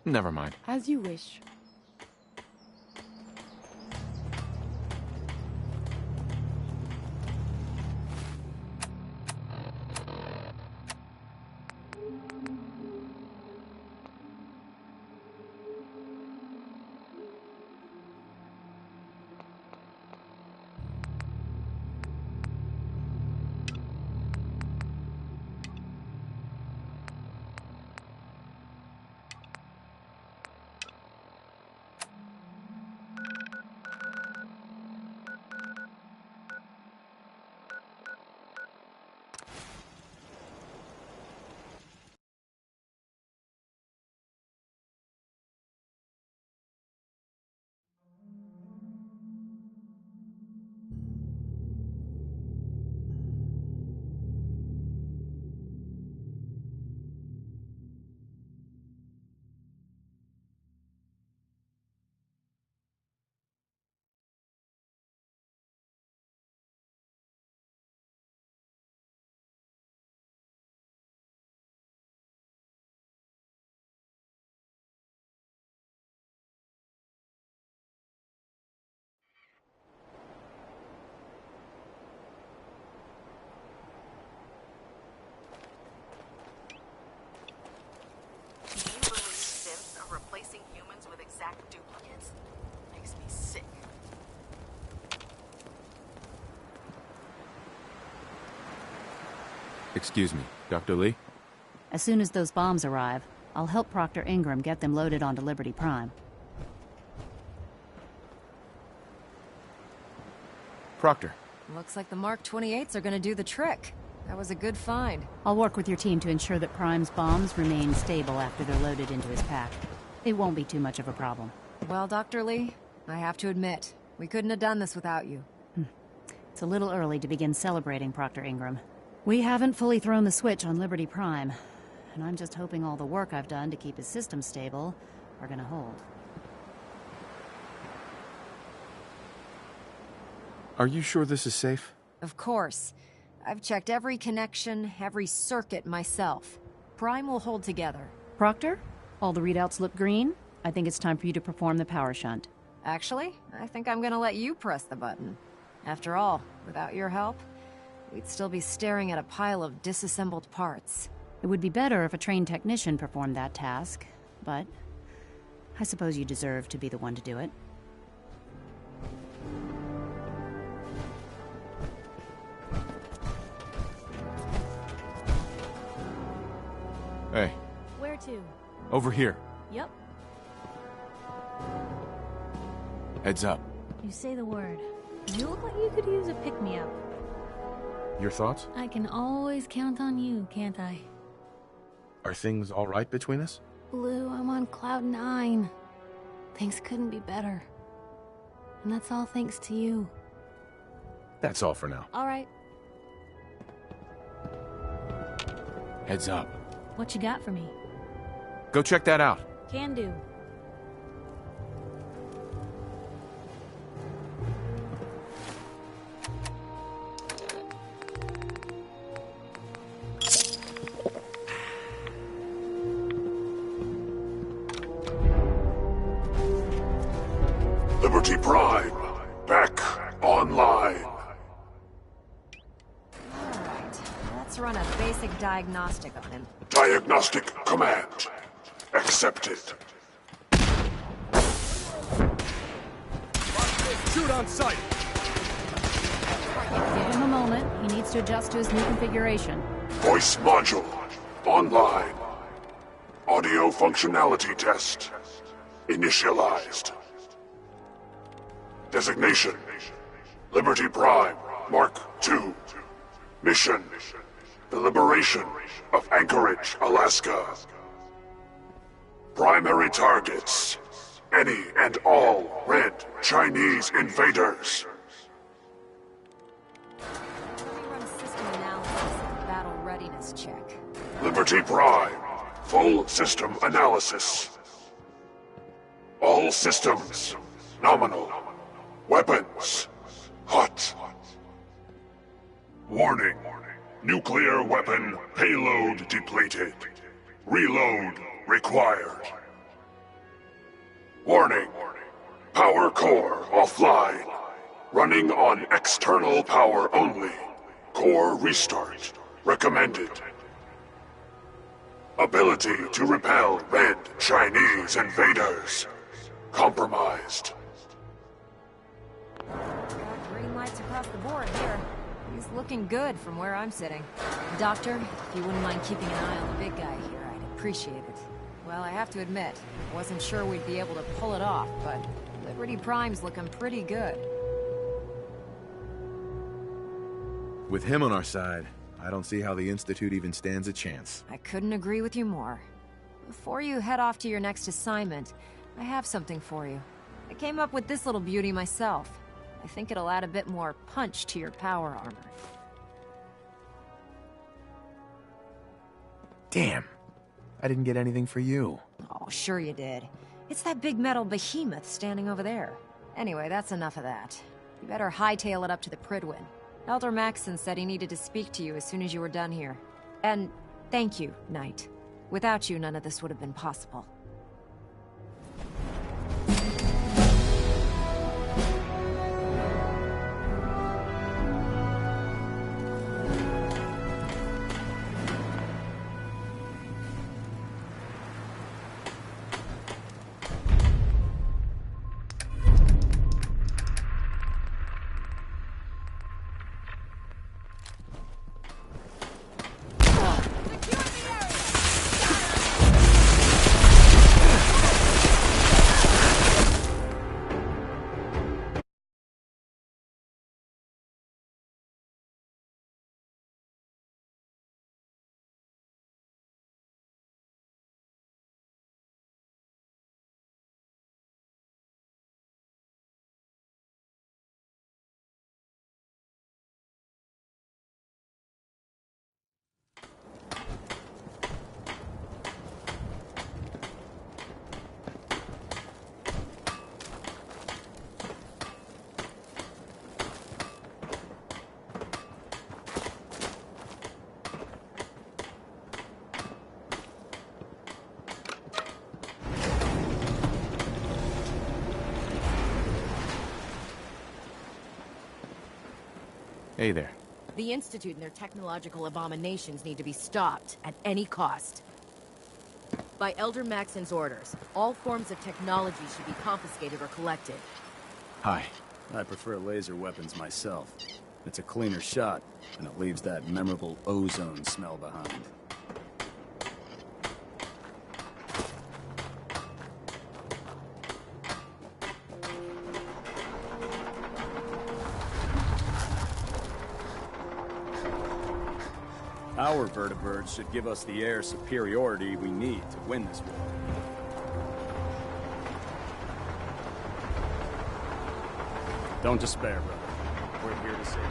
Never mind. As you wish. Excuse me, Dr. Lee? As soon as those bombs arrive, I'll help Proctor Ingram get them loaded onto Liberty Prime. Proctor. Looks like the Mark 28s are gonna do the trick. That was a good find. I'll work with your team to ensure that Prime's bombs remain stable after they're loaded into his pack. It won't be too much of a problem. Well, Dr. Lee, I have to admit, we couldn't have done this without you. It's a little early to begin celebrating, Proctor Ingram. We haven't fully thrown the switch on Liberty Prime, and I'm just hoping all the work I've done to keep his system stable are gonna hold. Are you sure this is safe? Of course. I've checked every connection, every circuit myself. Prime will hold together. Proctor, all the readouts look green. I think it's time for you to perform the power shunt. Actually, I think I'm gonna let you press the button. After all, without your help, we'd still be staring at a pile of disassembled parts. It would be better if a trained technician performed that task, but I suppose you deserve to be the one to do it. Hey. Where to? Over here. Yep. Heads up. You say the word. You look like you could use a pick-me-up. Your thoughts? I can always count on you, can't I? Are things all right between us? Blue, I'm on cloud 9. Things couldn't be better. And that's all thanks to you. That's all for now. All right. Heads up. What you got for me? Go check that out. Can do. Liberty Prime, back online. Alright, let's run a basic diagnostic on him. Diagnostic command accepted. Shoot on sight! Give him a moment. He needs to adjust to his new configuration. Voice module online. Audio functionality test initialized. Designation: Liberty Prime, Mark II. Mission: the liberation of Anchorage, Alaska. Primary targets: any and all red Chinese invaders. Let me run a system analysis and battle readiness check. Liberty Prime, full system analysis. All systems nominal. Weapons hot. Warning: nuclear weapon payload depleted. Reload required. Warning. Power core offline. Running on external power only. Core restart. Recommended. Ability to repel red Chinese invaders. Compromised. Got green lights across the board here. He's looking good from where I'm sitting. Doctor, if you wouldn't mind keeping an eye on the big guy here, I'd appreciate it. Well, I have to admit, wasn't sure we'd be able to pull it off, but Liberty Prime's looking pretty good. With him on our side, I don't see how the Institute even stands a chance. I couldn't agree with you more. Before you head off to your next assignment, I have something for you. I came up with this little beauty myself. I think it'll add a bit more punch to your power armor. Damn. I didn't get anything for you. Oh, sure you did. It's that big metal behemoth standing over there. Anyway, that's enough of that. You better hightail it up to the Pridwin. Elder Maxson said he needed to speak to you as soon as you were done here. And thank you, Knight. Without you, none of this would have been possible. Hey there. The Institute and their technological abominations need to be stopped at any cost. By Elder Maxson's orders, all forms of technology should be confiscated or collected. Hi. I prefer laser weapons myself. It's a cleaner shot, and it leaves that memorable ozone smell behind. Our vertibirds should give us the air superiority we need to win this war. Don't despair, brother. We're here to save you.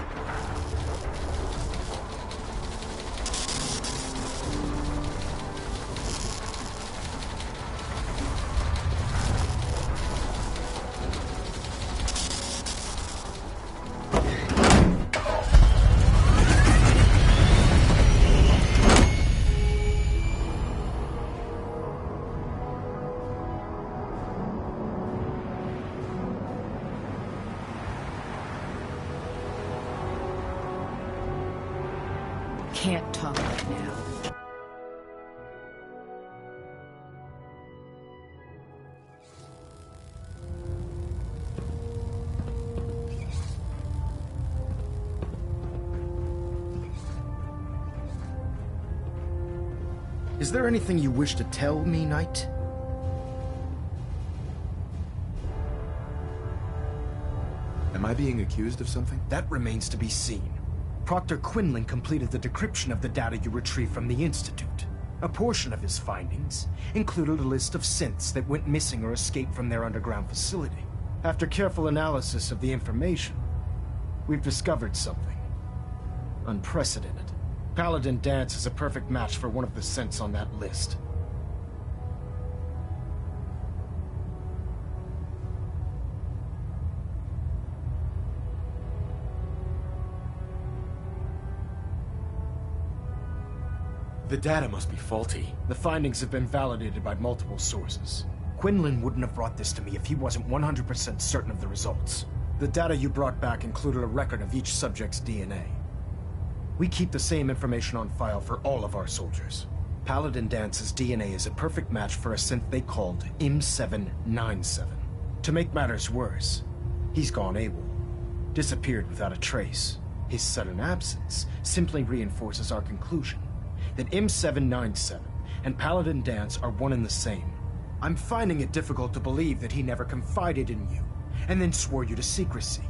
Can't talk right now. Is there anything you wish to tell me, Knight? Am I being accused of something? That remains to be seen. Proctor Quinlan completed the decryption of the data you retrieved from the Institute. A portion of his findings included a list of synths that went missing or escaped from their underground facility. After careful analysis of the information, we've discovered something unprecedented. Paladin Dance is a perfect match for one of the synths on that list. The data must be faulty. The findings have been validated by multiple sources. Quinlan wouldn't have brought this to me if he wasn't 100% certain of the results. The data you brought back included a record of each subject's DNA. We keep the same information on file for all of our soldiers. Paladin Dance's DNA is a perfect match for a synth they called M797. To make matters worse, he's gone AWOL. Disappeared without a trace. His sudden absence simply reinforces our conclusion that M797 and Paladin Dance are one and the same. I'm finding it difficult to believe that he never confided in you, and then swore you to secrecy.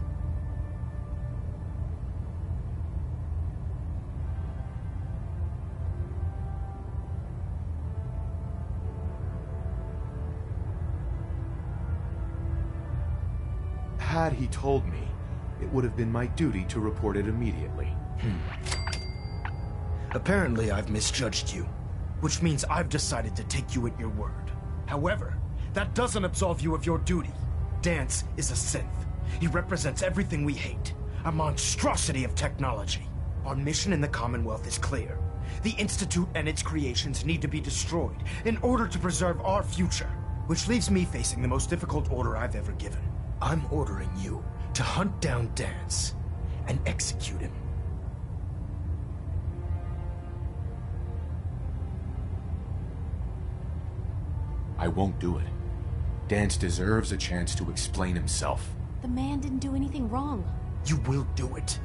Had he told me, it would have been my duty to report it immediately. Apparently I've misjudged you, which means I've decided to take you at your word. However, that doesn't absolve you of your duty. Dance is a synth. He represents everything we hate. A monstrosity of technology. Our mission in the Commonwealth is clear. The Institute and its creations need to be destroyed in order to preserve our future. Which leaves me facing the most difficult order I've ever given. I'm ordering you to hunt down Dance and execute him. I won't do it. Dance deserves a chance to explain himself. The man didn't do anything wrong. You will do it.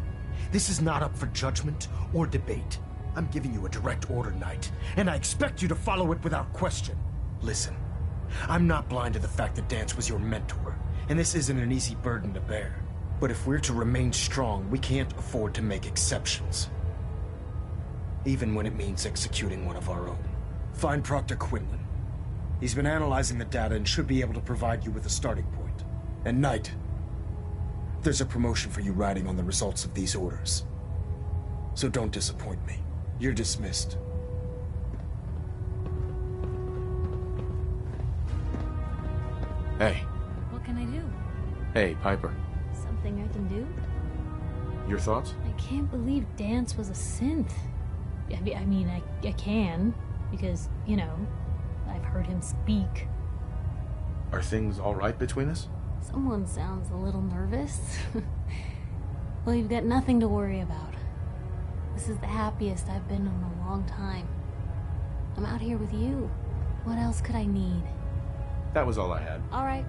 This is not up for judgment or debate. I'm giving you a direct order, Knight, and I expect you to follow it without question. Listen, I'm not blind to the fact that Dance was your mentor, and this isn't an easy burden to bear. But if we're to remain strong, we can't afford to make exceptions. Even when it means executing one of our own. Find Proctor Quinlan. He's been analyzing the data and should be able to provide you with a starting point. And Knight, there's a promotion for you riding on the results of these orders. So don't disappoint me. You're dismissed. Hey. What can I do? Hey, Piper. Something I can do? Your thoughts? I can't believe Dance was a synth. I mean, I can, because, you know, I've heard him speak. Are things all right between us? Someone sounds a little nervous. Well, you've got nothing to worry about. This is the happiest I've been in a long time. I'm out here with you. What else could I need? That was all I had. All right.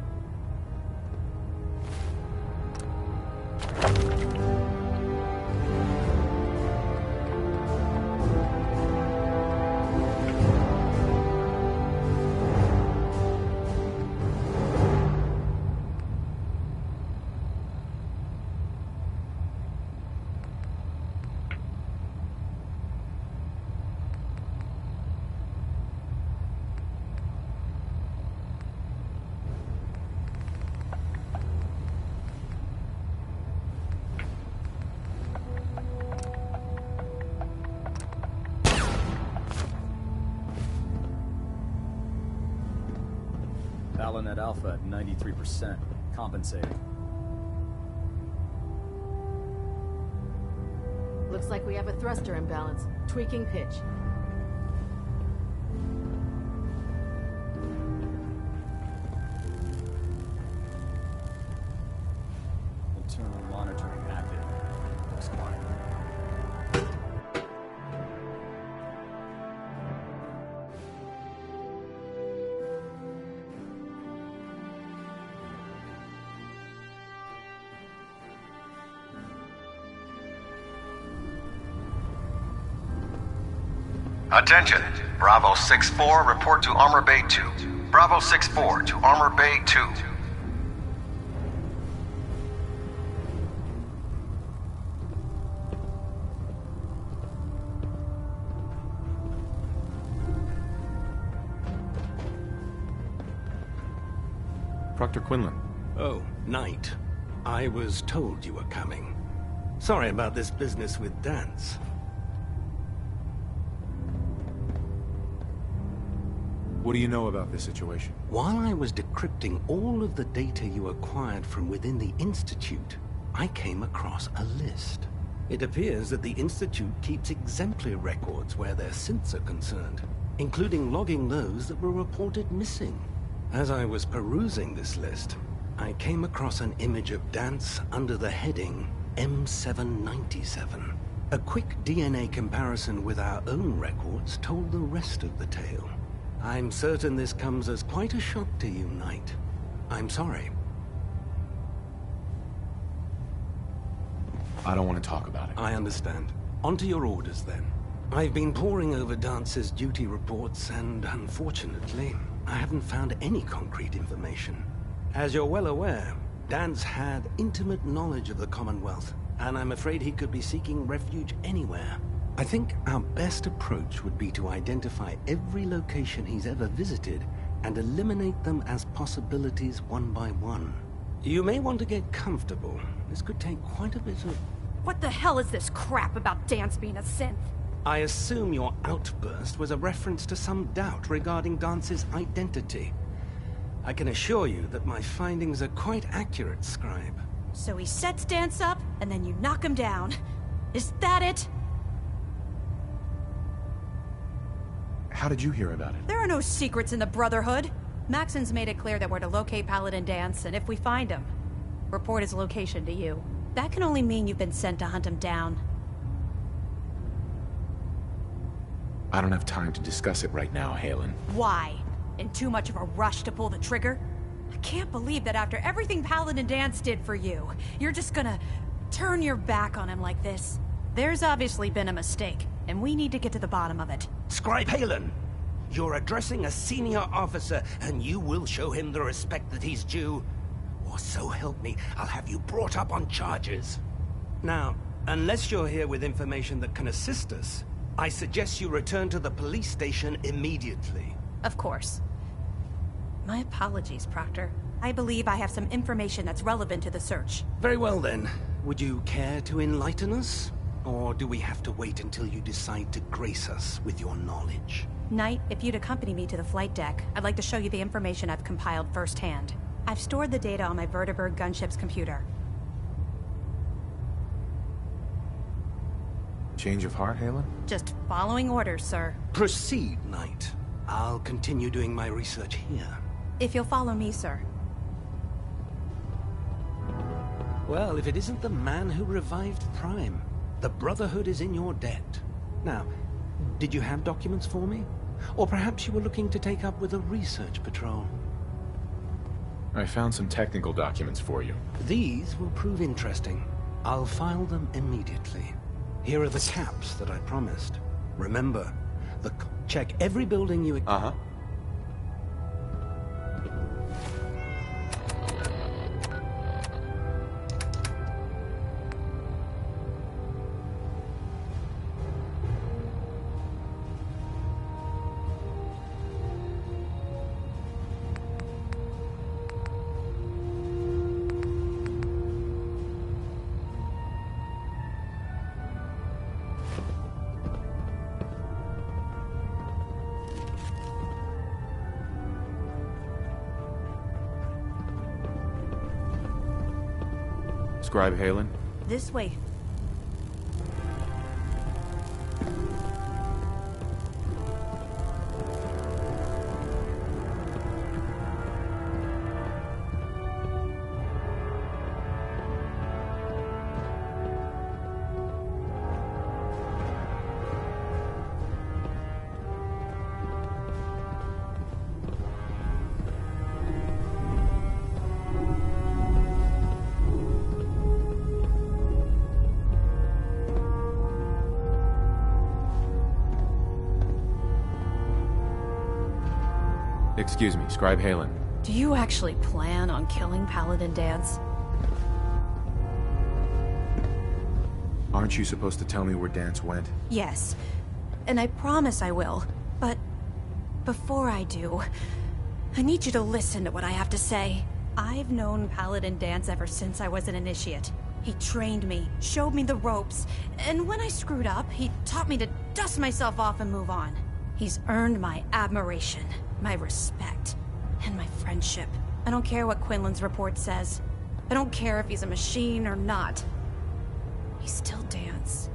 Balanet Alpha at 93%. Compensating. Looks like we have a thruster imbalance. Tweaking pitch. Internal monitoring active. Looks quiet. Attention! Bravo 6-4, report to Armor Bay 2. Bravo 6-4 to Armor Bay 2. Proctor Quinlan. Oh, Knight. I was told you were coming. Sorry about this business with Dance. What do you know about this situation? While I was decrypting all of the data you acquired from within the Institute, I came across a list. It appears that the Institute keeps exemplary records where their synths are concerned, including logging those that were reported missing. As I was perusing this list, I came across an image of Dance under the heading M797. A quick DNA comparison with our own records told the rest of the tale. I'm certain this comes as quite a shock to you, Knight. I'm sorry. I don't want to talk about it. I understand. On to your orders, then. I've been poring over Dance's duty reports, and unfortunately, I haven't found any concrete information. As you're well aware, Dance had intimate knowledge of the Commonwealth, and I'm afraid he could be seeking refuge anywhere. I think our best approach would be to identify every location he's ever visited and eliminate them as possibilities one by one. You may want to get comfortable. This could take quite a bit of... What the hell is this crap about Dance being a synth? I assume your outburst was a reference to some doubt regarding Dance's identity. I can assure you that my findings are quite accurate, Scribe. So he sets Dance up, and then you knock him down. Is that it? How did you hear about it? There are no secrets in the Brotherhood. Maxon's made it clear that we're to locate Paladin Dance, and if we find him, report his location to you. That can only mean you've been sent to hunt him down. I don't have time to discuss it right now, Halen. Why? In too much of a rush to pull the trigger? I can't believe that after everything Paladin Dance did for you, you're just gonna turn your back on him like this. There's obviously been a mistake, and we need to get to the bottom of it. Scribe Halen! You're addressing a senior officer, and you will show him the respect that he's due. Or so help me, I'll have you brought up on charges. Now, unless you're here with information that can assist us, I suggest you return to the police station immediately. Of course. My apologies, Proctor. I believe I have some information that's relevant to the search. Very well then. Would you care to enlighten us? Or do we have to wait until you decide to grace us with your knowledge? Knight, if you'd accompany me to the flight deck, I'd like to show you the information I've compiled firsthand. I've stored the data on my Vertibird gunship's computer. Change of heart, Halen? Just following orders, sir. Proceed, Knight. I'll continue doing my research here. If you'll follow me, sir. Well, if it isn't the man who revived Prime, the Brotherhood is in your debt. Now, did you have documents for me? Or perhaps you were looking to take up with a research patrol? I found some technical documents for you. These will prove interesting. I'll file them immediately. Here are the caps that I promised. Remember, check every building you... Uh-huh. Scribe Halen? This way. Excuse me, Scribe Halen. Do you actually plan on killing Paladin Dance? Aren't you supposed to tell me where Dance went? Yes. And I promise I will. But before I do, I need you to listen to what I have to say. I've known Paladin Dance ever since I was an initiate. He trained me, showed me the ropes, and when I screwed up, he taught me to dust myself off and move on. He's earned my admiration, my respect, and my friendship. I don't care what Quinlan's report says. I don't care if he's a machine or not. He's still Dance.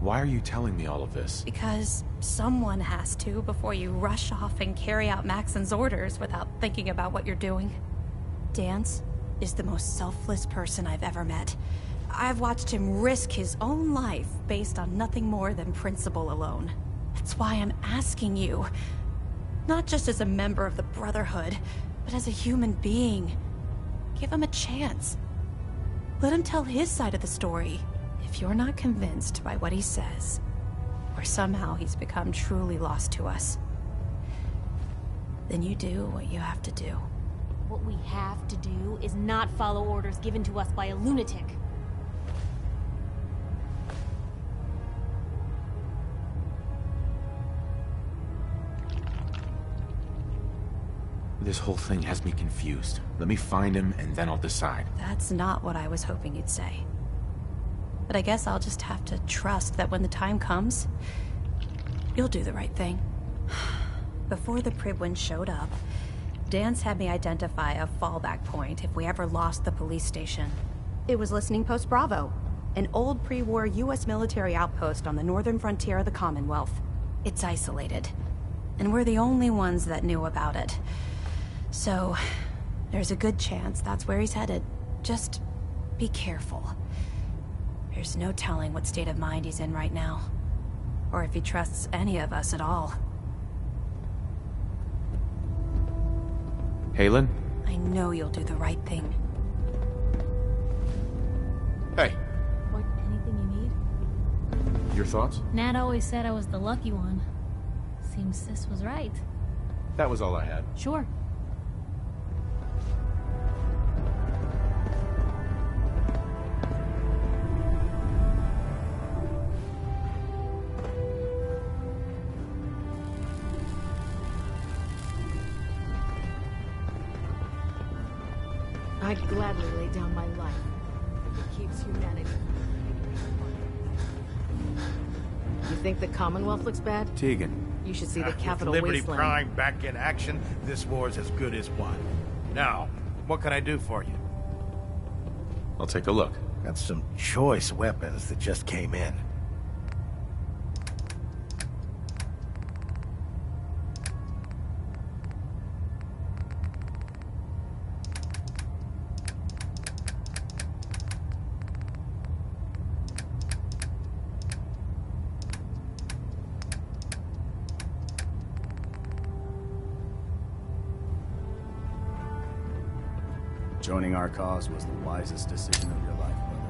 Why are you telling me all of this? Because someone has to before you rush off and carry out Maxon's orders without thinking about what you're doing. Dance is the most selfless person I've ever met. I've watched him risk his own life based on nothing more than principle alone. That's why I'm asking you. Not just as a member of the Brotherhood, but as a human being. Give him a chance. Let him tell his side of the story. If you're not convinced by what he says, or somehow he's become truly lost to us, then you do what you have to do. What we have to do is not follow orders given to us by a lunatic. This whole thing has me confused. Let me find him, and then I'll decide. That's not what I was hoping you'd say. But I guess I'll just have to trust that when the time comes, you'll do the right thing. Before the Pribwin showed up, Dance had me identify a fallback point if we ever lost the police station. It was Listening Post Bravo, an old pre-war US military outpost on the northern frontier of the Commonwealth. It's isolated, and we're the only ones that knew about it. So, there's a good chance that's where he's headed. Just be careful. There's no telling what state of mind he's in right now, or if he trusts any of us at all. Halen? I know you'll do the right thing. Hey. What, anything you need? Your thoughts? Nat always said I was the lucky one. Seems Sis was right. That was all I had. Sure. I'd gladly lay down my life if it keeps humanity. You think the Commonwealth looks bad? Tegan. You should see the With capital Liberty wasteland. Prime back in action, this war's as good as won. Now, what can I do for you? I'll take a look. Got some choice weapons that just came in. Joining our cause was the wisest decision of your life, brother.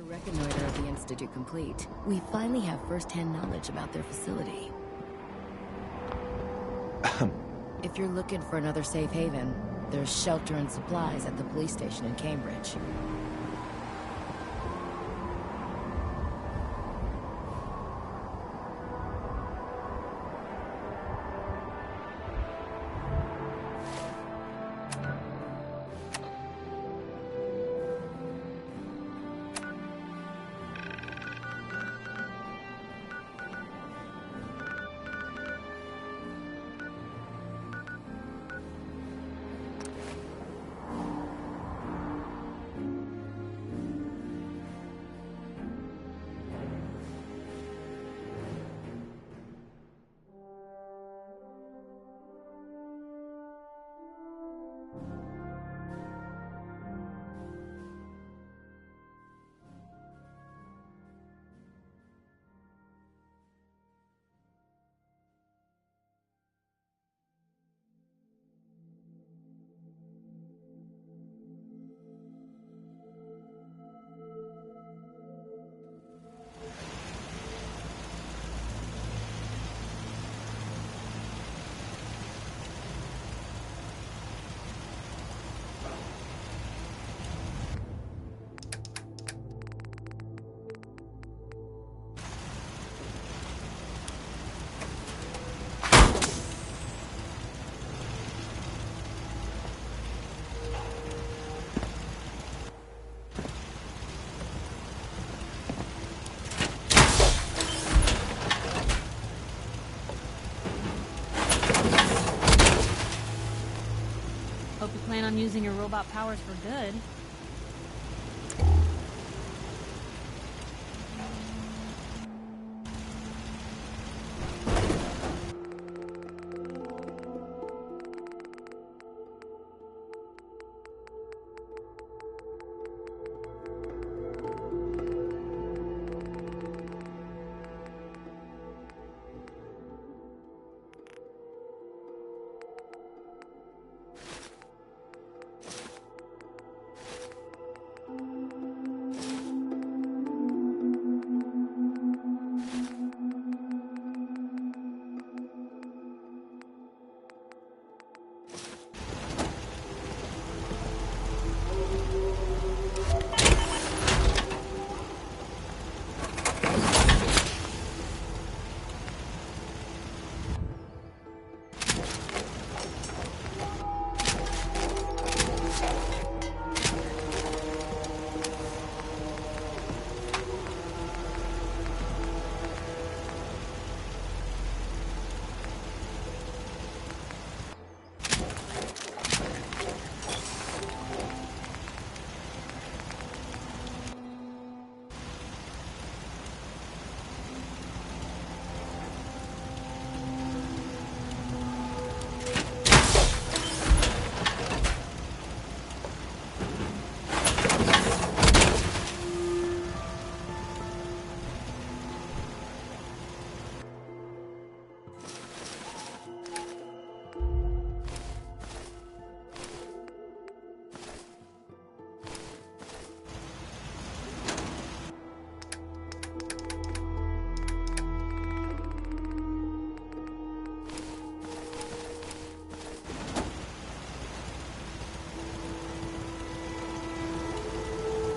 Reconnoiter of the Institute complete. We finally have first-hand knowledge about their facility. If you're looking for another safe haven, there's shelter and supplies at the police station in Cambridge. plan on using your robot powers for good.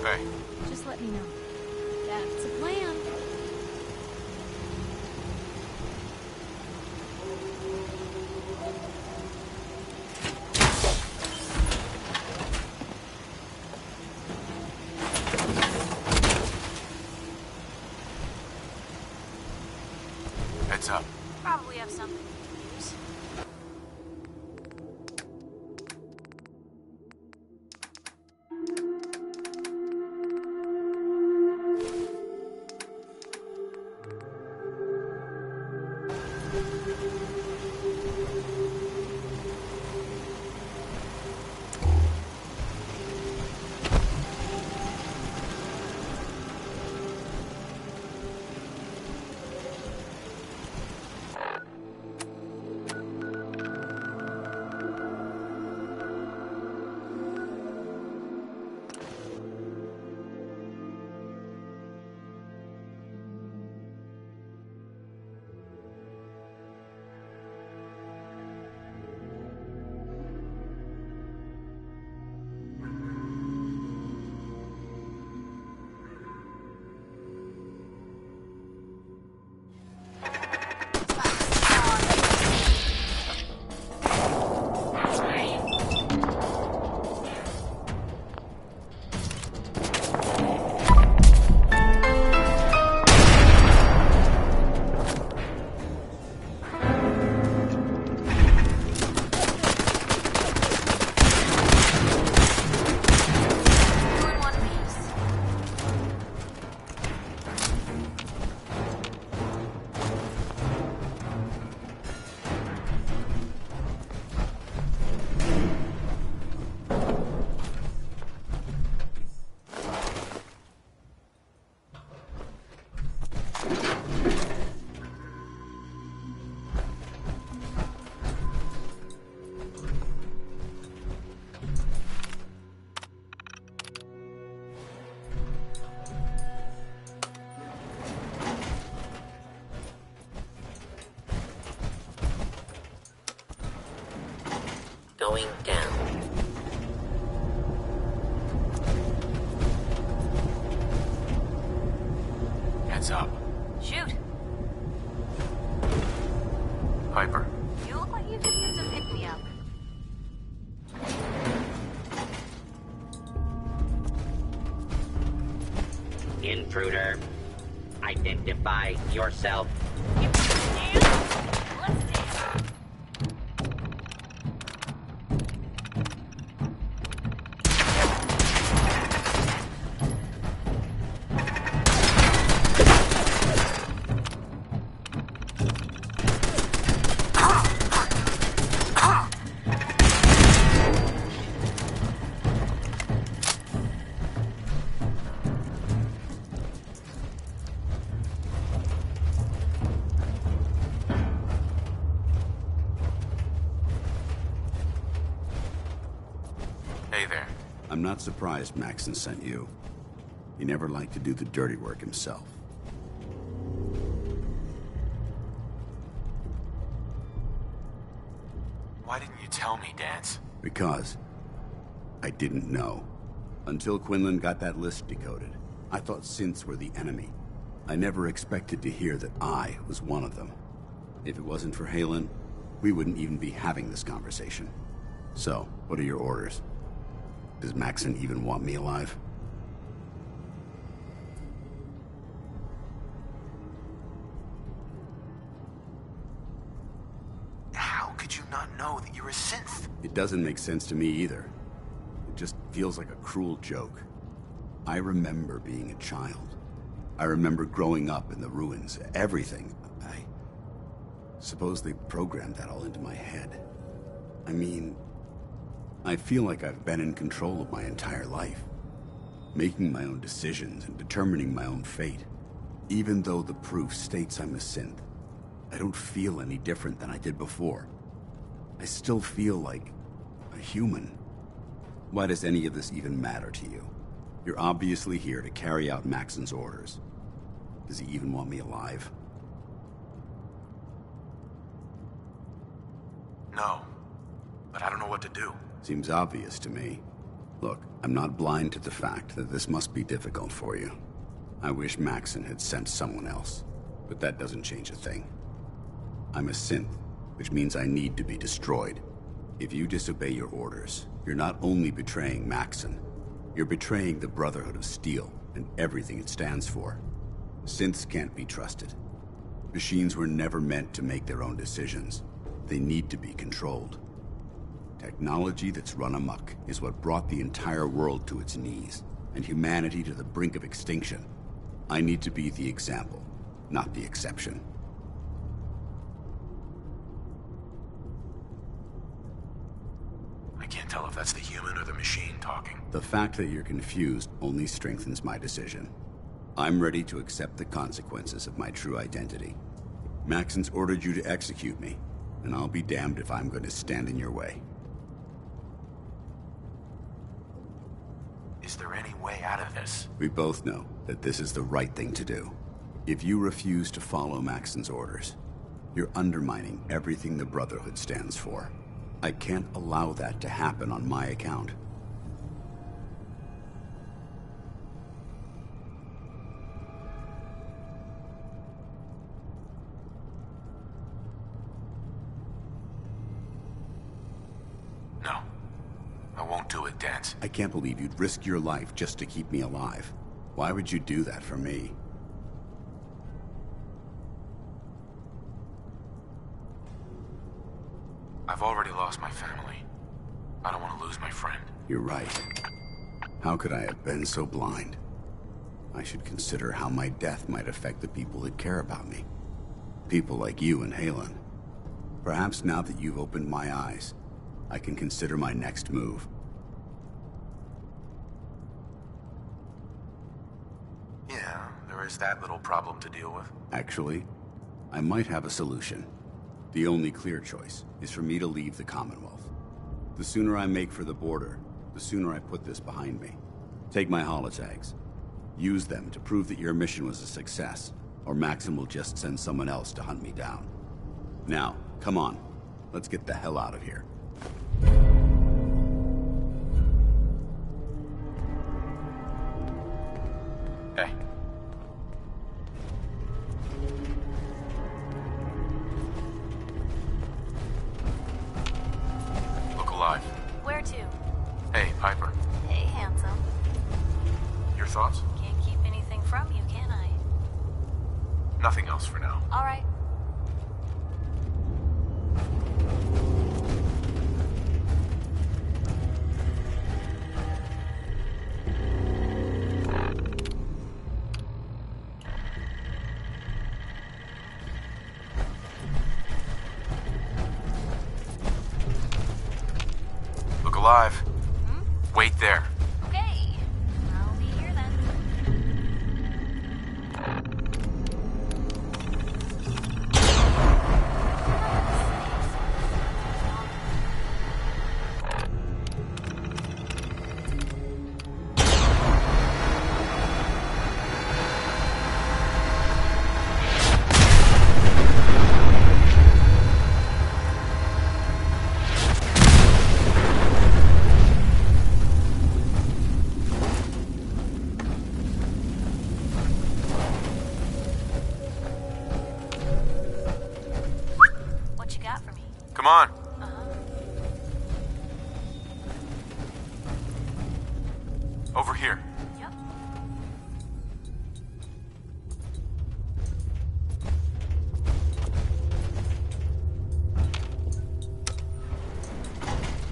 Hey. Just let me know. That's a plan. Heads up. Probably have something to use. Going down. Heads up. Shoot. Piper. You look like you could use a pick-me-up. Intruder. Identify yourself. Let's dance. Hey there. I'm not surprised Maxon sent you. He never liked to do the dirty work himself. Why didn't you tell me, Dance? Because I didn't know. Until Quinlan got that list decoded, I thought synths were the enemy. I never expected to hear that I was one of them. If it wasn't for Halen, we wouldn't even be having this conversation. So, what are your orders? Does Maxon even want me alive? How could you not know that you're a synth? It doesn't make sense to me either. It just feels like a cruel joke. I remember being a child. I remember growing up in the ruins. Everything. I suppose they programmed that all into my head. I mean, I feel like I've been in control of my entire life. Making my own decisions and determining my own fate. Even though the proof states I'm a synth, I don't feel any different than I did before. I still feel like a human. Why does any of this even matter to you? You're obviously here to carry out Maxon's orders. Does he even want me alive? No. But I don't know what to do. Seems obvious to me. Look, I'm not blind to the fact that this must be difficult for you. I wish Maxon had sent someone else, but that doesn't change a thing. I'm a synth, which means I need to be destroyed. If you disobey your orders, you're not only betraying Maxon, you're betraying the Brotherhood of Steel and everything it stands for. Synths can't be trusted. Machines were never meant to make their own decisions. They need to be controlled. Technology that's run amok is what brought the entire world to its knees, and humanity to the brink of extinction. I need to be the example, not the exception. I can't tell if that's the human or the machine talking. The fact that you're confused only strengthens my decision. I'm ready to accept the consequences of my true identity. Maxon's ordered you to execute me, and I'll be damned if I'm going to stand in your way. Is there any way out of this? We both know that this is the right thing to do. If you refuse to follow Maxon's orders, you're undermining everything the Brotherhood stands for. I can't allow that to happen on my account. No. I won't do it, Dance. I can't believe you'd risk your life just to keep me alive. Why would you do that for me? I've already lost my family. I don't want to lose my friend. You're right. How could I have been so blind? I should consider how my death might affect the people that care about me. People like you and Halen. Perhaps now that you've opened my eyes, I can consider my next move. Yeah, there is that little problem to deal with. Actually, I might have a solution. The only clear choice is for me to leave the Commonwealth. The sooner I make for the border, the sooner I put this behind me. Take my holotags. Use them to prove that your mission was a success, or Maxon will just send someone else to hunt me down. Now, come on. Let's get the hell out of here. Hey. Look alive. Where to? Hey, Piper. Hey, handsome. Your thoughts? Can't keep anything from you, can I? Nothing else for now. All right. Look alive. Wait there. Okay. I'll be here then. Come on. Over here.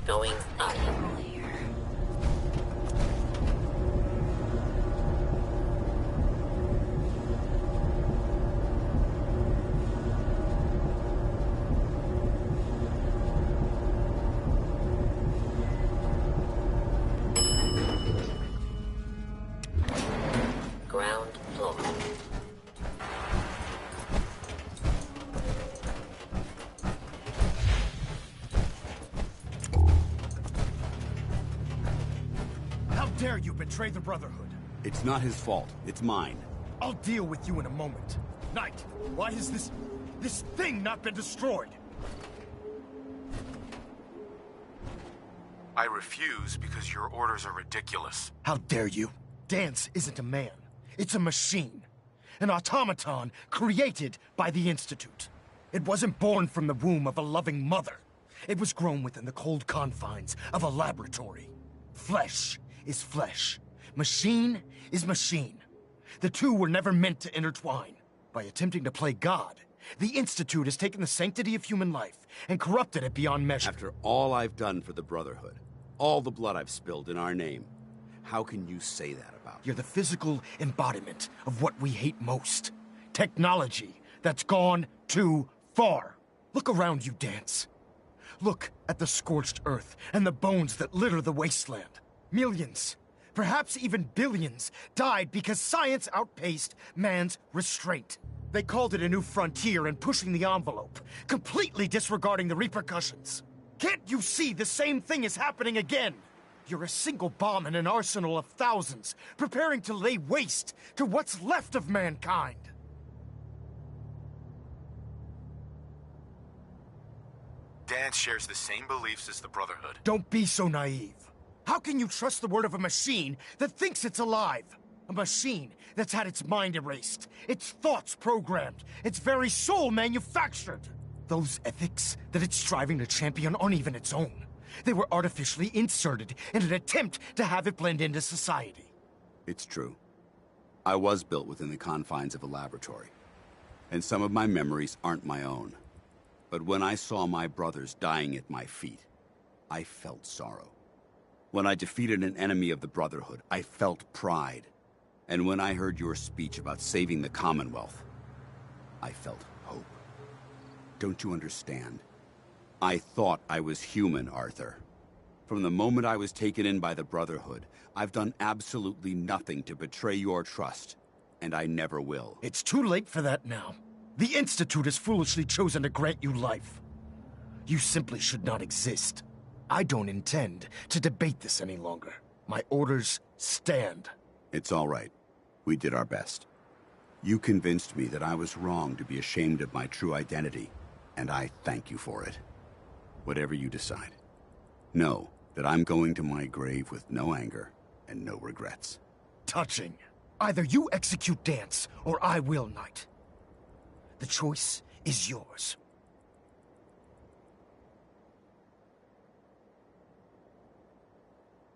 Going up. Ground floor. How dare you betray the Brotherhood? It's not his fault. It's mine. I'll deal with you in a moment. Knight, why has this thing not been destroyed? I refuse because your orders are ridiculous. How dare you? Dance isn't a man. It's a machine. An automaton created by the Institute. It wasn't born from the womb of a loving mother. It was grown within the cold confines of a laboratory. Flesh is flesh. Machine is machine. The two were never meant to intertwine. By attempting to play God, the Institute has taken the sanctity of human life and corrupted it beyond measure. After all I've done for the Brotherhood, all the blood I've spilled in our name, how can you say that about me? You're the physical embodiment of what we hate most. Technology that's gone too far. Look around you, Dance. Look at the scorched earth and the bones that litter the wasteland. Millions, perhaps even billions, died because science outpaced man's restraint. They called it a new frontier and pushing the envelope, completely disregarding the repercussions. Can't you see the same thing is happening again? You're a single bomb in an arsenal of thousands, preparing to lay waste to what's left of mankind. Dance shares the same beliefs as the Brotherhood. Don't be so naive. How can you trust the word of a machine that thinks it's alive? A machine that's had its mind erased, its thoughts programmed, its very soul manufactured. Those ethics that it's striving to champion aren't even its own. They were artificially inserted in an attempt to have it blend into society. It's true. I was built within the confines of a laboratory, and some of my memories aren't my own. But when I saw my brothers dying at my feet, I felt sorrow. When I defeated an enemy of the Brotherhood, I felt pride. And when I heard your speech about saving the Commonwealth, I felt hope. Don't you understand? I thought I was human, Arthur. From the moment I was taken in by the Brotherhood, I've done absolutely nothing to betray your trust, and I never will. It's too late for that now. The Institute has foolishly chosen to grant you life. You simply should not exist. I don't intend to debate this any longer. My orders stand. It's all right. We did our best. You convinced me that I was wrong to be ashamed of my true identity, and I thank you for it. Whatever you decide, know that I'm going to my grave with no anger and no regrets. Touching. Either you execute Dance, or I will, Knight. The choice is yours.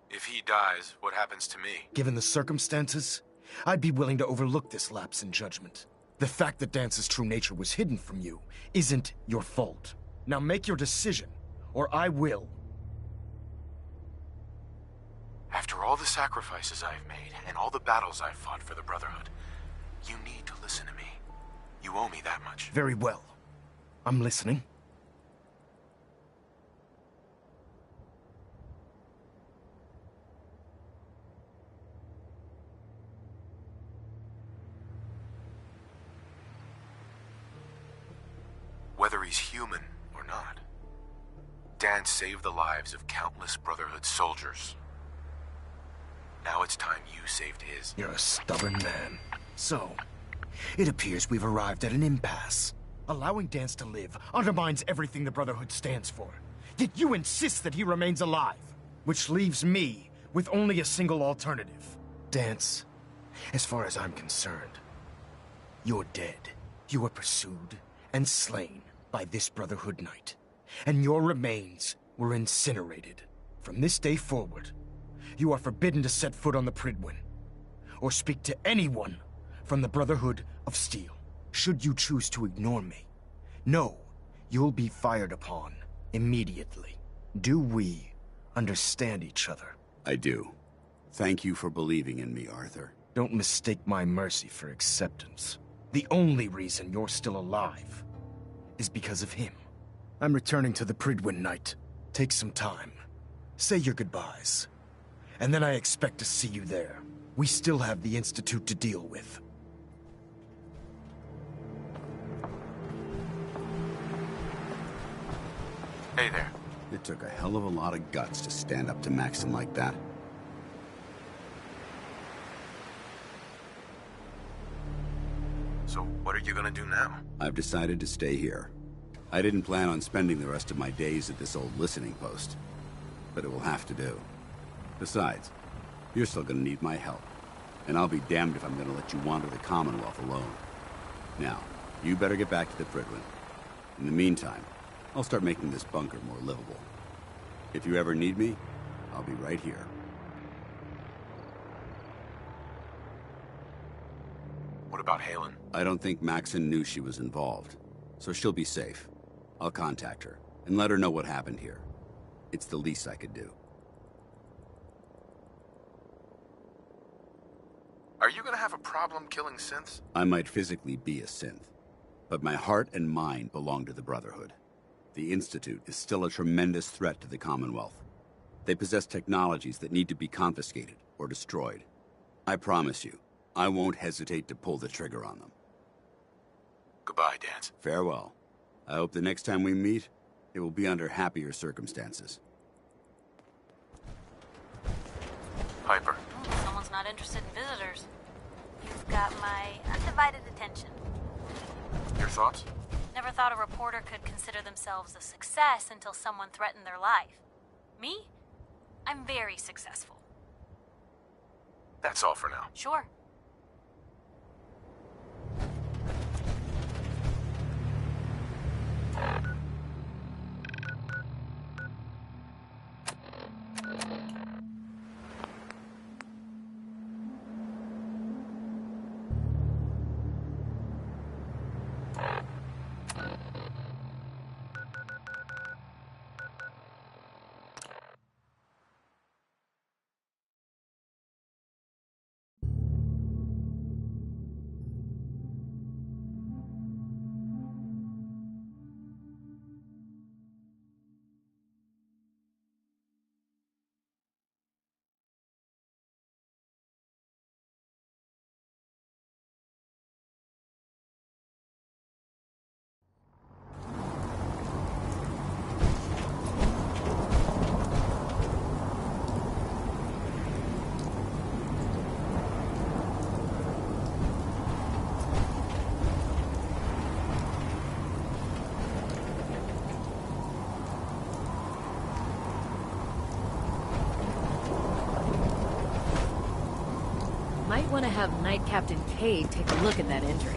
If he dies, what happens to me? Given the circumstances, I'd be willing to overlook this lapse in judgment. The fact that Dance's true nature was hidden from you isn't your fault. Now make your decision, or I will. After all the sacrifices I've made, and all the battles I've fought for the Brotherhood, you need to listen to me. You owe me that much. Very well. I'm listening. Whether he's human or not, Dan saved the lives of countless Brotherhood soldiers. Now it's time you saved his. You're a stubborn man. So, it appears we've arrived at an impasse. Allowing Dance to live undermines everything the Brotherhood stands for. Yet you insist that he remains alive, which leaves me with only a single alternative. Dance, as far as I'm concerned, you're dead. You were pursued and slain by this Brotherhood Knight. and your remains were incinerated. From this day forward, you are forbidden to set foot on the Prydwen, or speak to anyone from the Brotherhood of Steel. Should you choose to ignore me, know you'll be fired upon immediately. Do we understand each other? I do. Thank you for believing in me, Arthur. Don't mistake my mercy for acceptance. The only reason you're still alive is because of him. I'm returning to the Prydwen Knight. Take some time. Say your goodbyes. And then I expect to see you there. We still have the Institute to deal with. Hey there. It took a hell of a lot of guts to stand up to Maxon like that. So what are you gonna do now? I've decided to stay here. I didn't plan on spending the rest of my days at this old listening post, but it will have to do. Besides, you're still gonna need my help, and I'll be damned if I'm gonna let you wander the Commonwealth alone. Now, you better get back to the Prydwen. In the meantime, I'll start making this bunker more livable. If you ever need me, I'll be right here. What about Halen? I don't think Maxon knew she was involved, so she'll be safe. I'll contact her and let her know what happened here. It's the least I could do. Are you gonna have a problem killing synths? I might physically be a synth, but my heart and mind belong to the Brotherhood. The Institute is still a tremendous threat to the Commonwealth. They possess technologies that need to be confiscated or destroyed. I promise you, I won't hesitate to pull the trigger on them. Goodbye, Dance. Farewell. I hope the next time we meet, it will be under happier circumstances. Piper. Someone's not interested in visitors. You've got my undivided attention. Your thoughts? Never thought a reporter could consider themselves a success until someone threatened their life. Me? I'm very successful. That's all for now. Sure. Might want to have Knight Captain Cade take a look at that injury.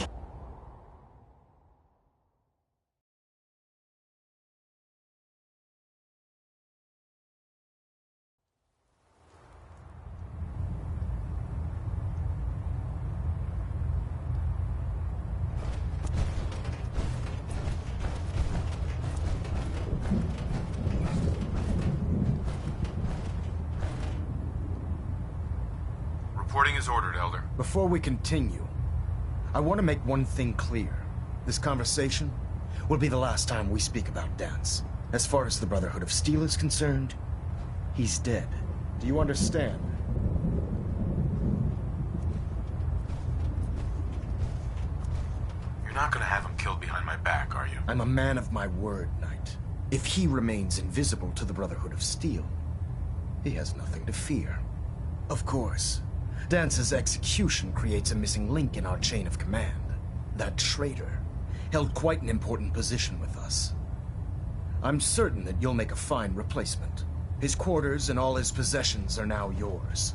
Reporting is ordered, Elder. Before we continue, I want to make one thing clear. This conversation will be the last time we speak about Dance. As far as the Brotherhood of Steel is concerned, he's dead. Do you understand? You're not gonna have him killed behind my back, are you? I'm a man of my word, Knight. If he remains invisible to the Brotherhood of Steel, he has nothing to fear. Of course, Dance's execution creates a missing link in our chain of command. That traitor held quite an important position with us. I'm certain that you'll make a fine replacement. His quarters and all his possessions are now yours,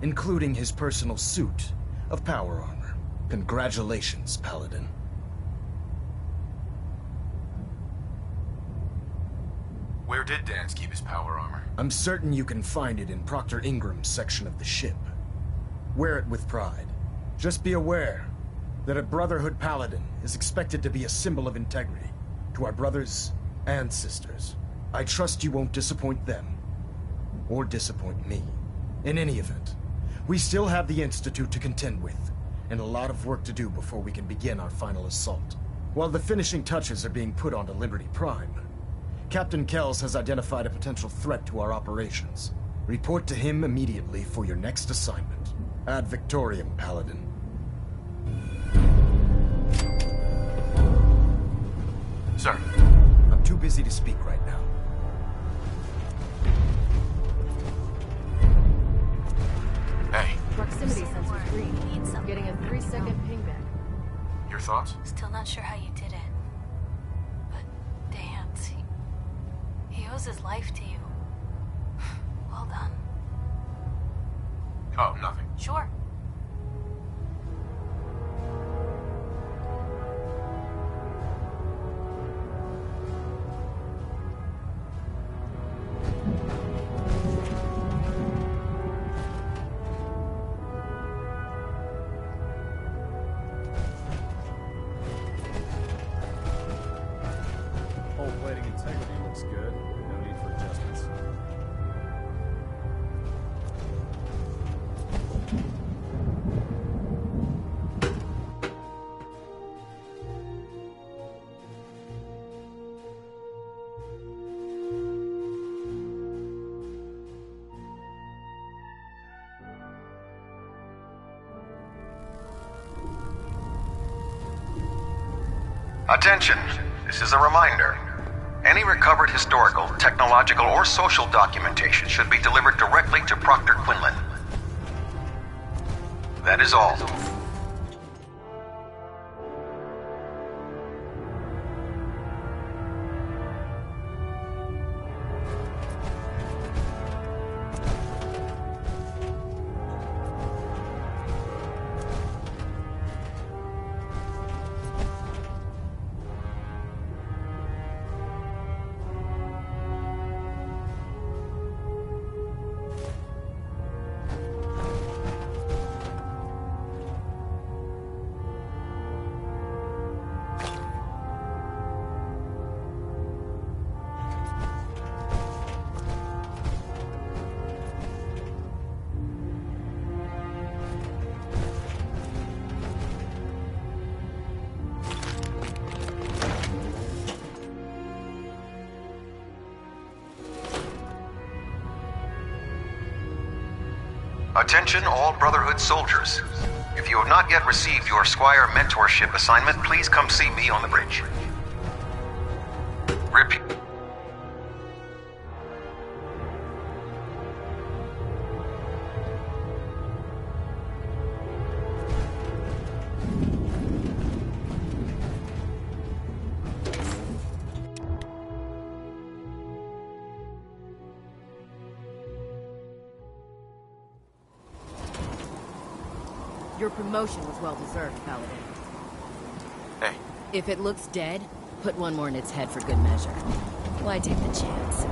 including his personal suit of power armor. Congratulations, Paladin. Where did Dance keep his power armor? I'm certain you can find it in Proctor Ingram's section of the ship. Wear it with pride. Just be aware that a Brotherhood Paladin is expected to be a symbol of integrity to our brothers and sisters. I trust you won't disappoint them, or disappoint me. In any event, we still have the Institute to contend with, and a lot of work to do before we can begin our final assault. While the finishing touches are being put onto Liberty Prime, Captain Kells has identified a potential threat to our operations. Report to him immediately for your next assignment. Ad Victoriam, Paladin. Sir. I'm too busy to speak right now. Hey. Proximity sensor's green. I'm getting a 3-second pingback. Your thoughts? Still not sure how you did it. But Dance, he owes his life to you. Well done. Oh, nothing. Sure. Hull plating integrity looks good. No need for adjustments. Attention! This is a reminder. Any recovered historical, technological, or social documentation should be delivered directly to Proctor Quinlan. That is all. Attention all Brotherhood soldiers. If you have not yet received your Squire mentorship assignment, please come see me on the bridge. Repeat. Your promotion was well deserved, Paladin. Hey. If it looks dead, put one more in its head for good measure. Why take the chance?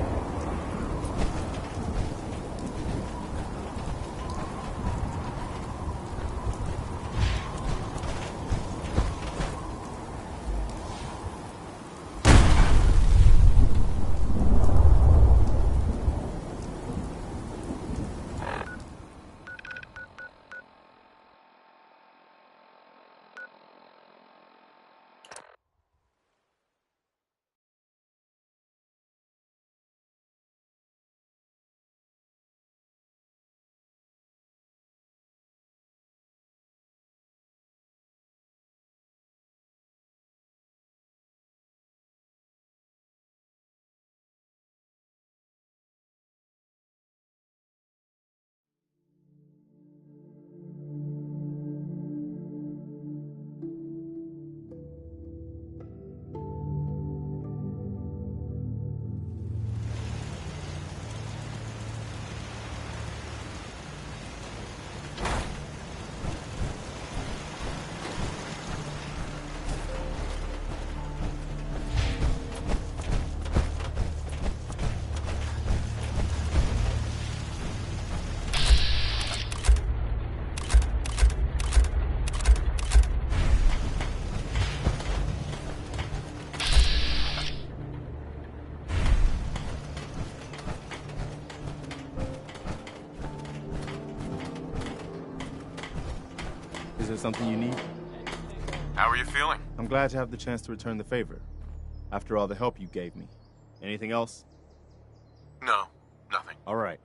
there something you need? How are you feeling? I'm glad to have the chance to return the favor. After all the help you gave me. Anything else? No, nothing. All right.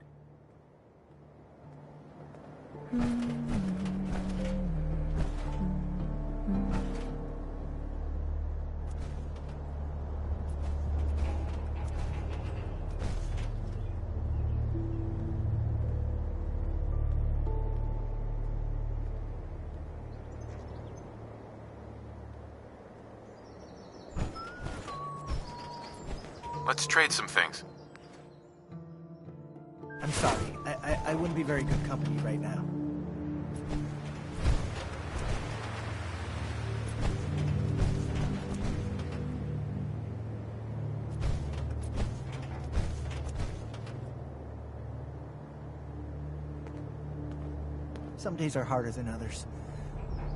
Let's trade some things. I'm sorry. I wouldn't be very good company right now. Some days are harder than others.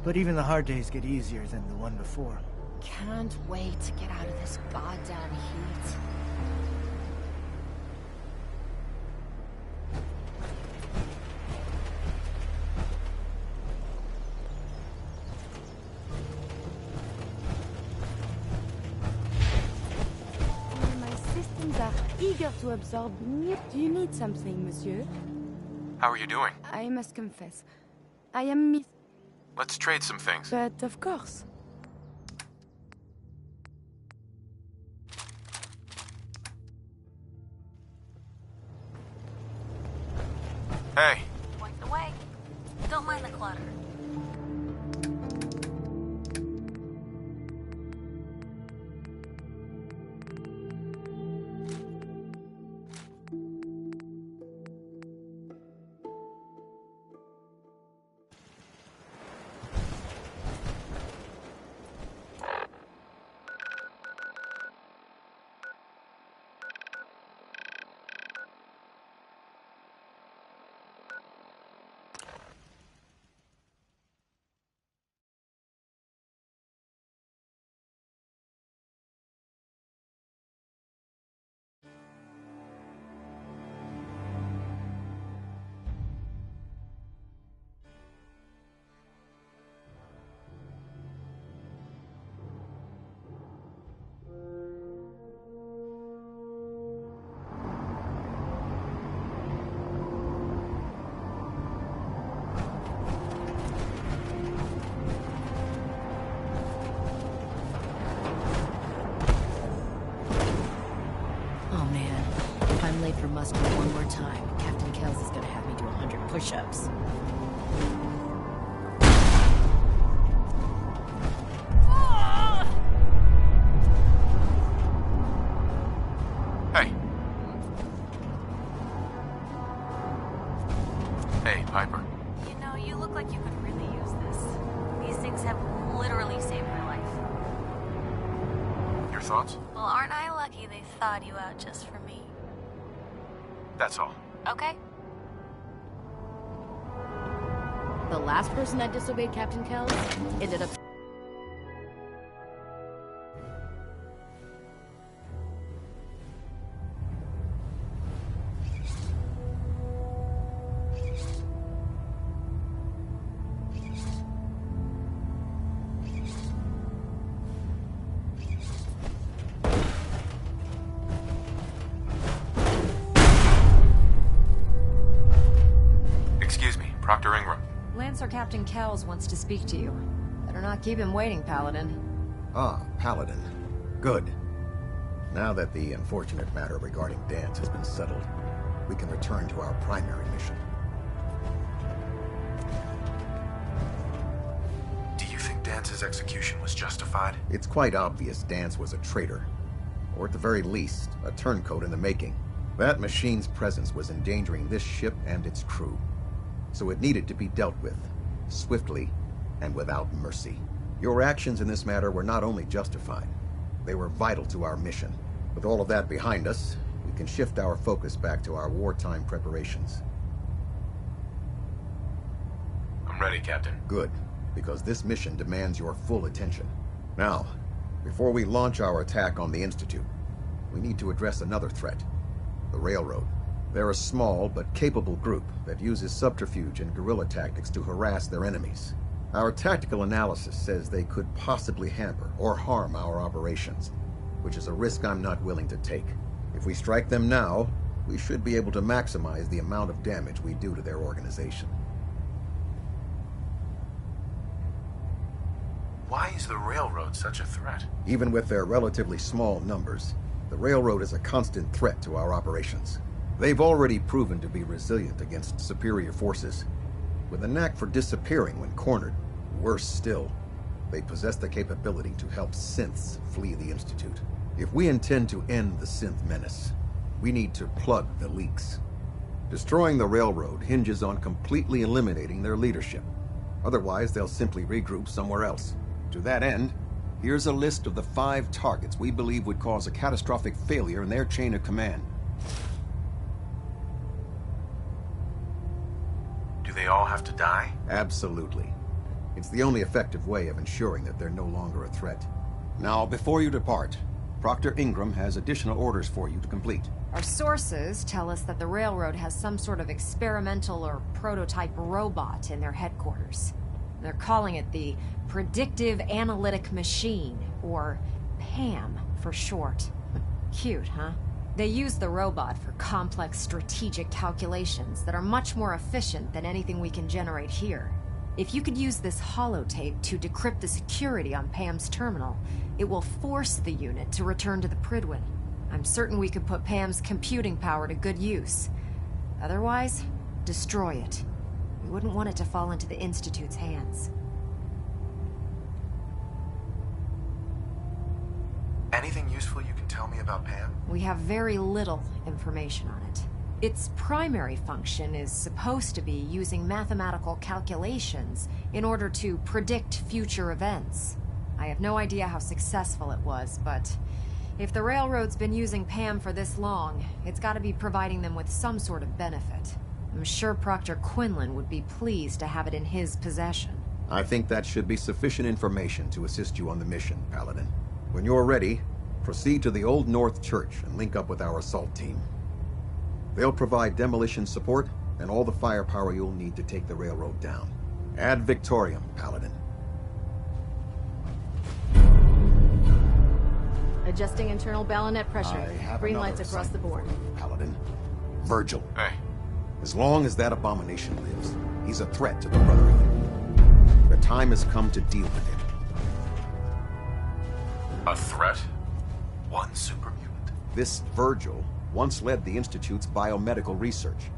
But even the hard days get easier than the one before. Can't wait to get out of this goddamn heat. My systems are eager to absorb me. Do you need something, monsieur? How are you doing? I must confess, I am miss... Let's trade some things. But of course. Hey. Points away. Don't mind the clutter. Late for muster one more time. Captain Kells is gonna have me do 100 push-ups. Hey. Hey, Piper. You know, you look like you could really use this. These things have literally saved my life. Your thoughts? Well, aren't I lucky they thawed you out just for me? That's all. Okay. The last person that disobeyed Captain Kells ended up... Dr. Ingram. Lancer Captain Kells wants to speak to you. Better not keep him waiting, Paladin. Ah, Paladin. Good. Now that the unfortunate matter regarding Dance has been settled, we can return to our primary mission. Do you think Dance's execution was justified? It's quite obvious Dance was a traitor. Or at the very least, a turncoat in the making. That machine's presence was endangering this ship and its crew. So it needed to be dealt with, swiftly and without mercy. Your actions in this matter were not only justified, they were vital to our mission. With all of that behind us, we can shift our focus back to our wartime preparations. I'm ready, Captain. Good, because this mission demands your full attention. Now, before we launch our attack on the Institute, we need to address another threat, the Railroad. They're a small but capable group that uses subterfuge and guerrilla tactics to harass their enemies. Our tactical analysis says they could possibly hamper or harm our operations, which is a risk I'm not willing to take. If we strike them now, we should be able to maximize the amount of damage we do to their organization. Why is the railroad such a threat? Even with their relatively small numbers, the railroad is a constant threat to our operations. They've already proven to be resilient against superior forces, with a knack for disappearing when cornered. Worse still, they possess the capability to help synths flee the Institute. If we intend to end the synth menace, we need to plug the leaks. Destroying the railroad hinges on completely eliminating their leadership. Otherwise, they'll simply regroup somewhere else. To that end, here's a list of the 5 targets we believe would cause a catastrophic failure in their chain of command. Do they all have to die? Absolutely. It's the only effective way of ensuring that they're no longer a threat. Now, before you depart, Proctor Ingram has additional orders for you to complete. Our sources tell us that the railroad has some sort of experimental or prototype robot in their headquarters. They're calling it the Predictive Analytic Machine, or PAM for short. Cute, huh? They use the robot for complex strategic calculations that are much more efficient than anything we can generate here. If you could use this holotape to decrypt the security on Pam's terminal, it will force the unit to return to the Prydwen. I'm certain we could put Pam's computing power to good use. Otherwise, destroy it. We wouldn't want it to fall into the Institute's hands. Anything useful you can tell me about Pam? We have very little information on it. Its primary function is supposed to be using mathematical calculations in order to predict future events. I have no idea how successful it was, but if the railroad's been using Pam for this long, it's got to be providing them with some sort of benefit. I'm sure Proctor Quinlan would be pleased to have it in his possession. I think that should be sufficient information to assist you on the mission, Paladin. When you're ready, proceed to the Old North Church and link up with our assault team. They'll provide demolition support and all the firepower you'll need to take the railroad down. Ad Victoriam, Paladin. Adjusting internal bayonet pressure. I have Green another lights across the assignment board. for you, Paladin. Virgil. Hey. As long as that abomination lives, he's a threat to the Brotherhood. The time has come to deal with him. A threat? One super mutant? This Virgil once led the Institute's biomedical research.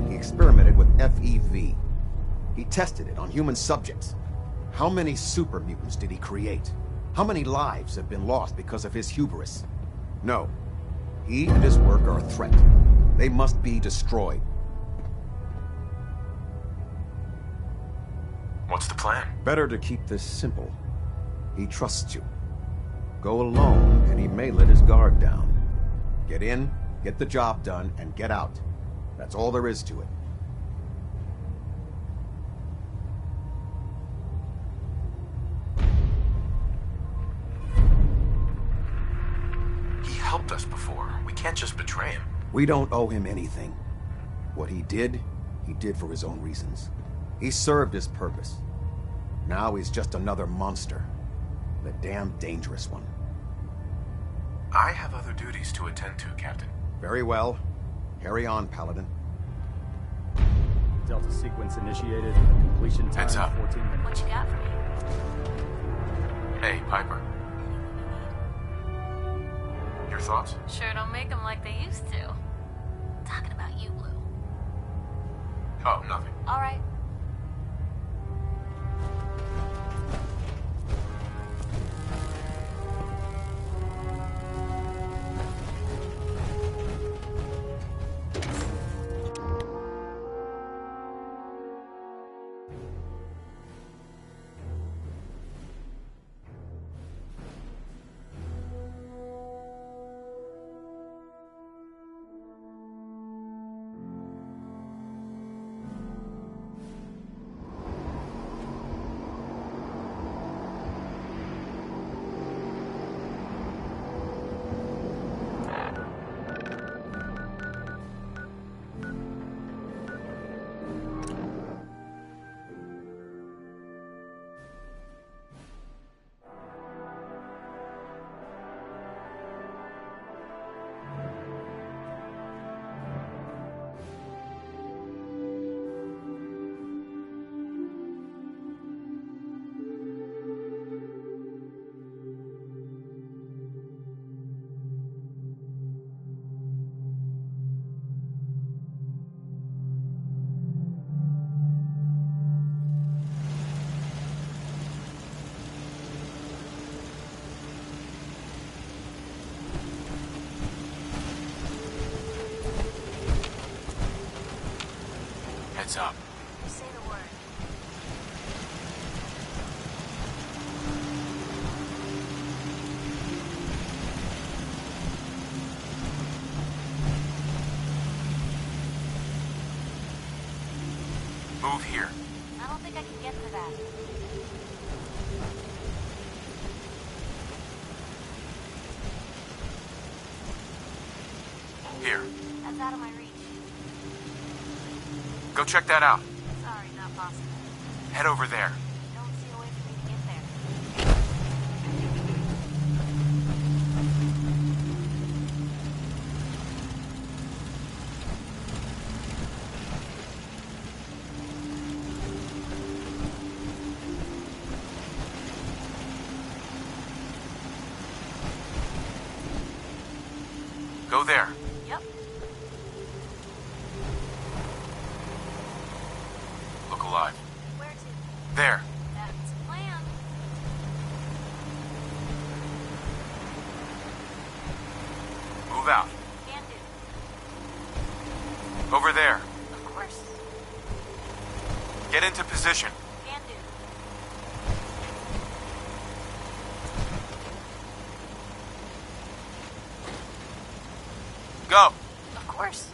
He experimented with FEV. He tested it on human subjects. How many super mutants did he create? How many lives have been lost because of his hubris? No. He and his work are a threat. They must be destroyed. What's the plan? Better to keep this simple. He trusts you. Go alone, and he may let his guard down. Get in, get the job done, and get out. That's all there is to it. He helped us before. We can't just betray him. We don't owe him anything. What he did for his own reasons. He served his purpose. Now he's just another monster. The damn dangerous one. I have other duties to attend to, Captain. Very well. Carry on, Paladin. Delta sequence initiated. Completion time, Heads up. 14 minutes. What you got for me? Hey, Piper. Your thoughts? Sure don't make them like they used to. Talking about you, Blue. Oh, nothing. All right. Heads up. Say the word. Move here. I don't think I can get to that. Here. That's out of my reach. Go check that out. Sorry, not possible. Head over there. Don't see a way for me to get there. Go there. Yep. Look alive. Where to? There. That's the plan. Move out. Can do. Over there. Of course. Get into position. Can do. Go. Of course.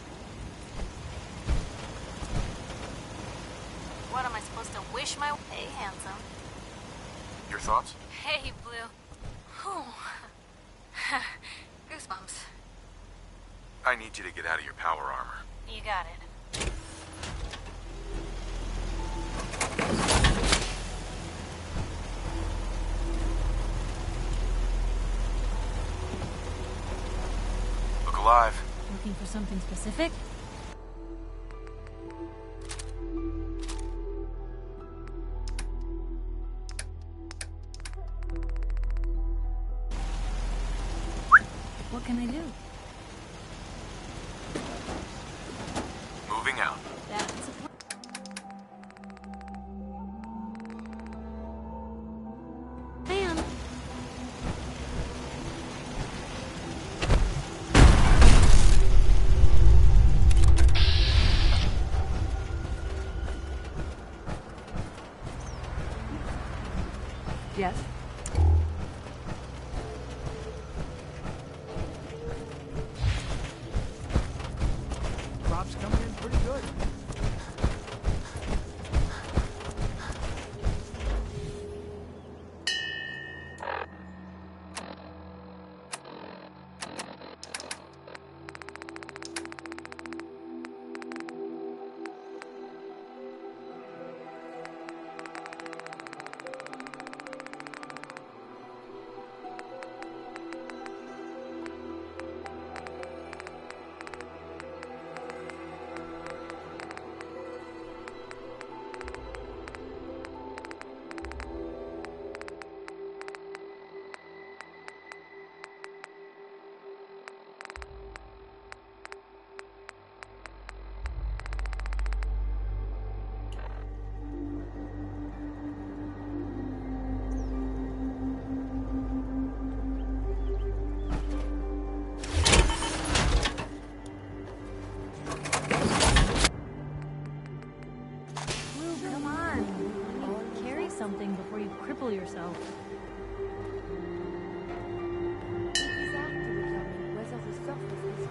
What am I supposed to wish my... Hey, handsome. Your thoughts? Hey, Blue. Whew. Goosebumps. I need you to get out of your power armor. You got it. Look alive. Looking for something specific? What can I do? Moving out. That's a plan. Man. Yes? Crops coming in pretty good. Blue, come on. Carry something before you cripple yourself. It is hard to determine whether the surface is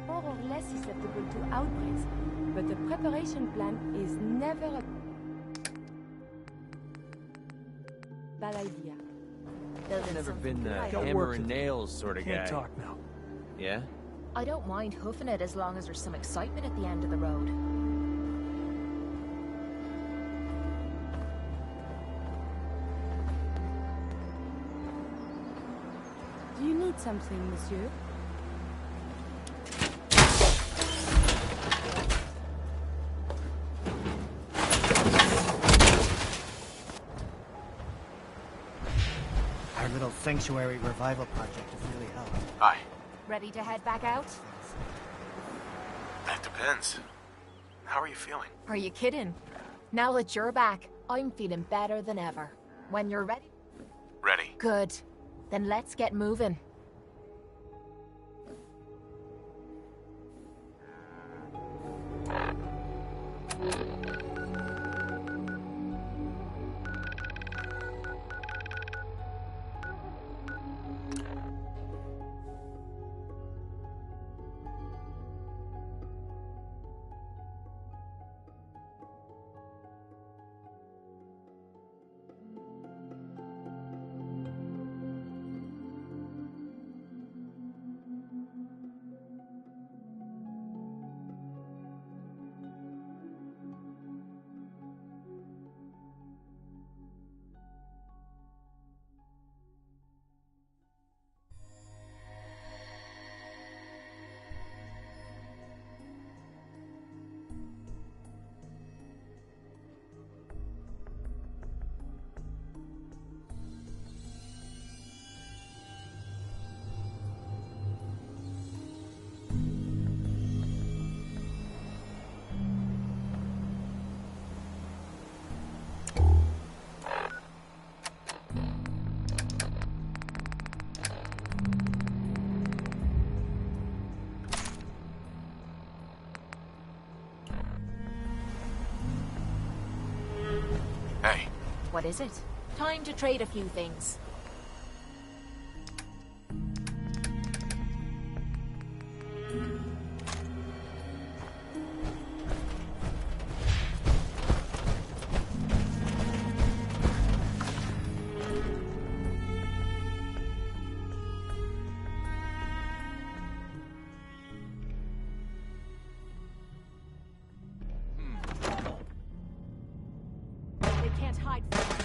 more or less susceptible to outbreaks, but the preparation plan is never a bad idea. I've never been the Got hammer work and to do. nails sort of guy. Can't talk now. Yeah? I don't mind hoofing it as long as there's some excitement at the end of the road. Do you need something, monsieur? Our little sanctuary revival project has really helped. Aye. Ready to head back out? That depends. How are you feeling? Are you kidding? Now that you're back, I'm feeling better than ever. When you're ready? Ready. Good. Then let's get moving. is it? Time to trade a few things. They can't hide from us.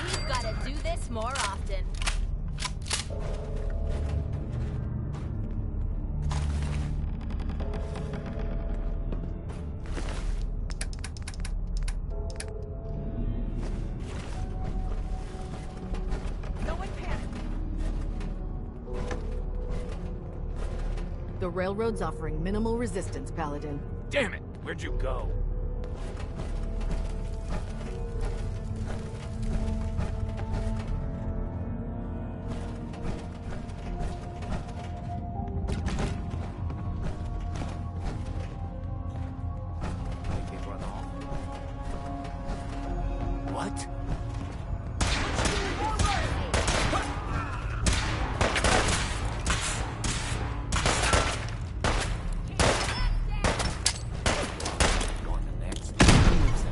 We've got to do this more often. No one panic. The railroad's offering minimal resistance, Paladin. Damn it! Where'd you go? What?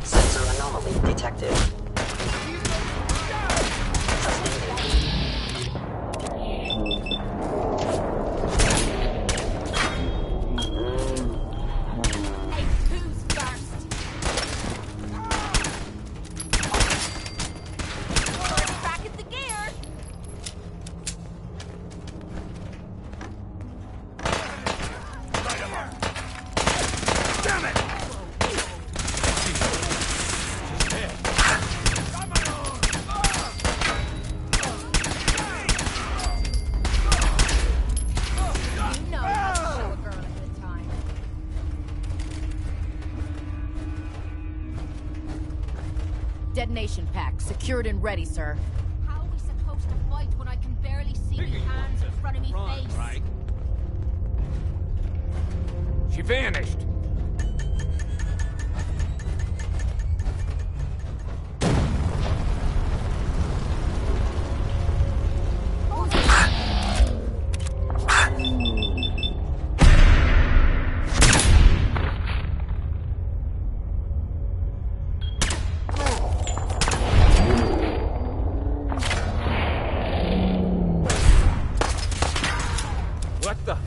Sensor anomaly detected. Back at the gear. Damn it! You know how to show a girl a good time. Detonation pack secured and ready, sir. How are we supposed to fight when I can barely see me hands in front of me face? Right? She vanished. What the?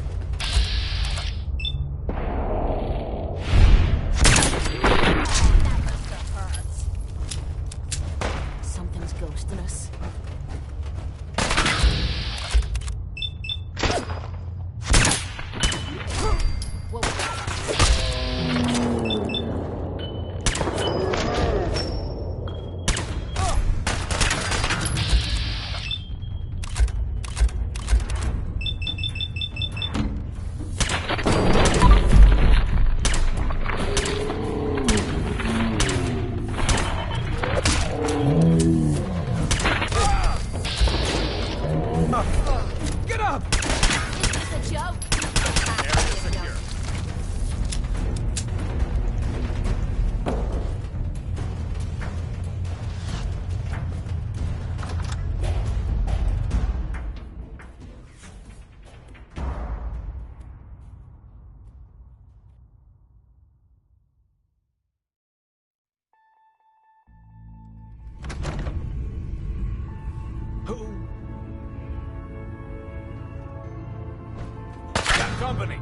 company.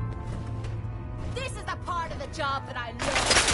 This is the part of the job that I love.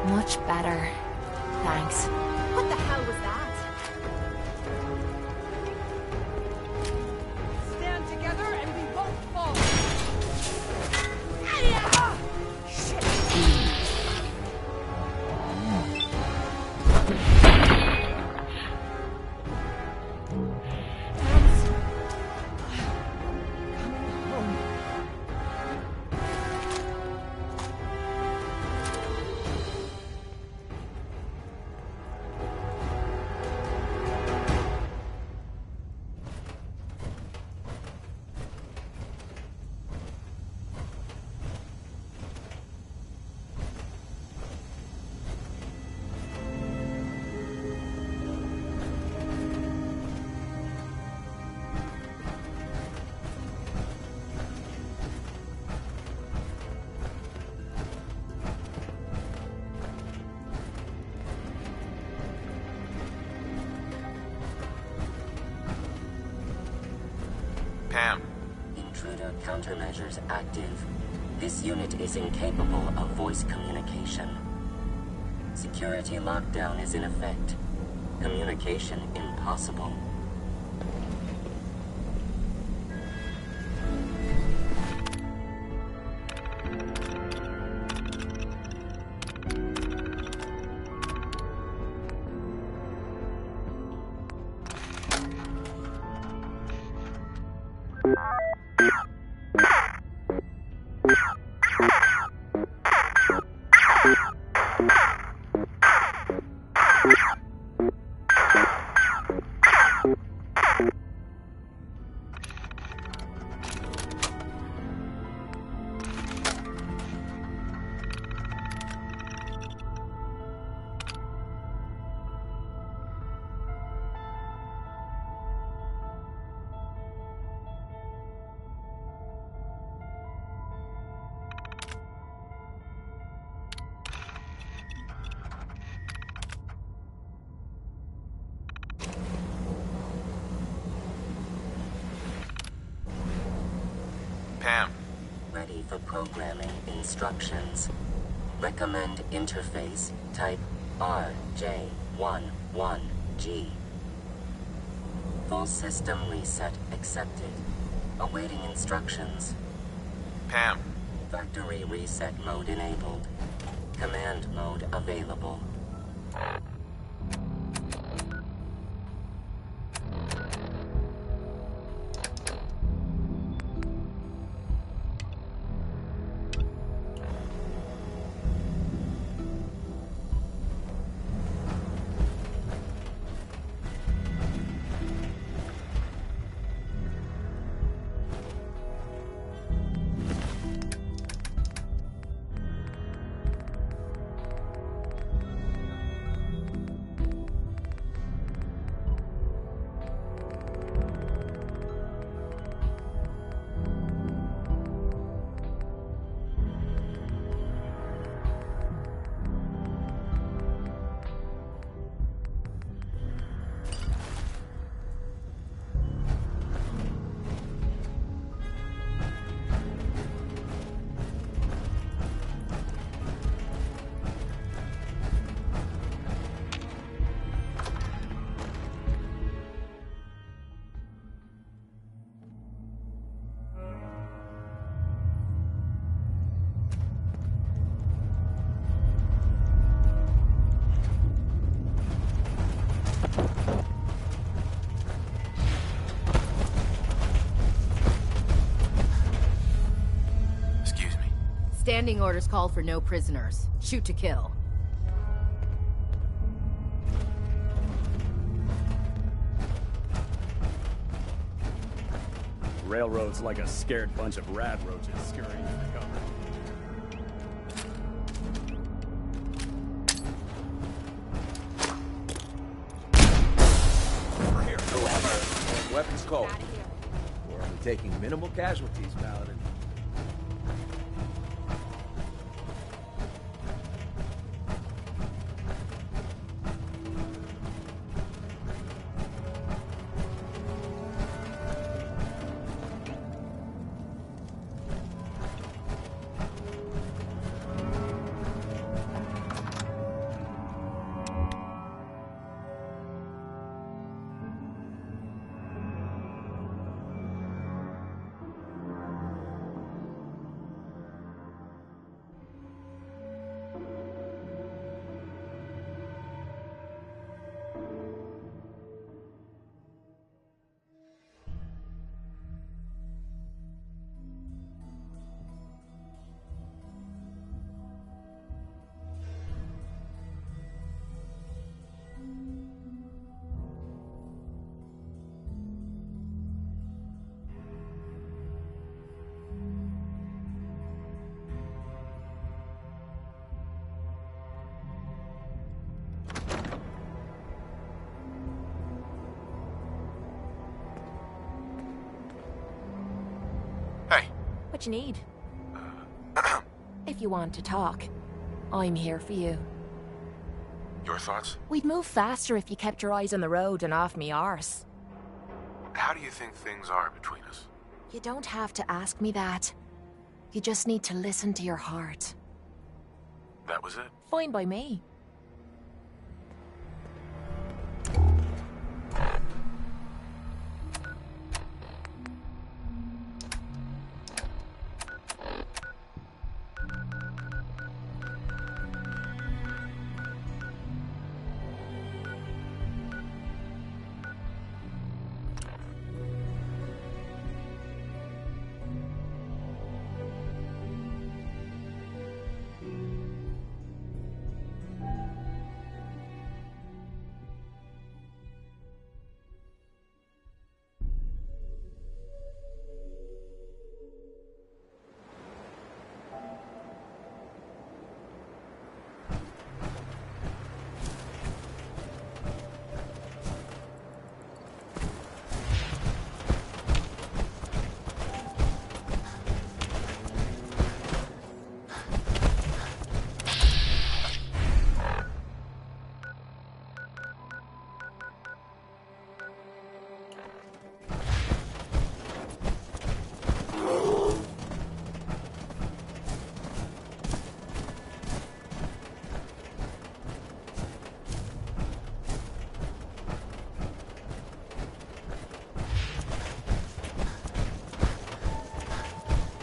Much better. Thanks. What the hell was that? Stand together and we won't fall. Pam. Intruder countermeasures active. This unit is incapable of voice communication. Security lockdown is in effect. Communication impossible. Pam. Ready for programming instructions. Recommend interface type RJ11G. Full system reset accepted. Awaiting instructions. Pam. Factory reset mode enabled. Command mode available. Standing orders call for no prisoners. Shoot to kill. Railroad's like a scared bunch of rat roaches scurrying for cover. Over here, whoever. Weapons cold. We're only taking minimal casualties, Paladin. What you need? If you want to talk, I'm here for you. Your thoughts? We'd move faster if you kept your eyes on the road and off me arse. How do you think things are between us? You don't have to ask me that. You just need to listen to your heart. That was it? Fine by me.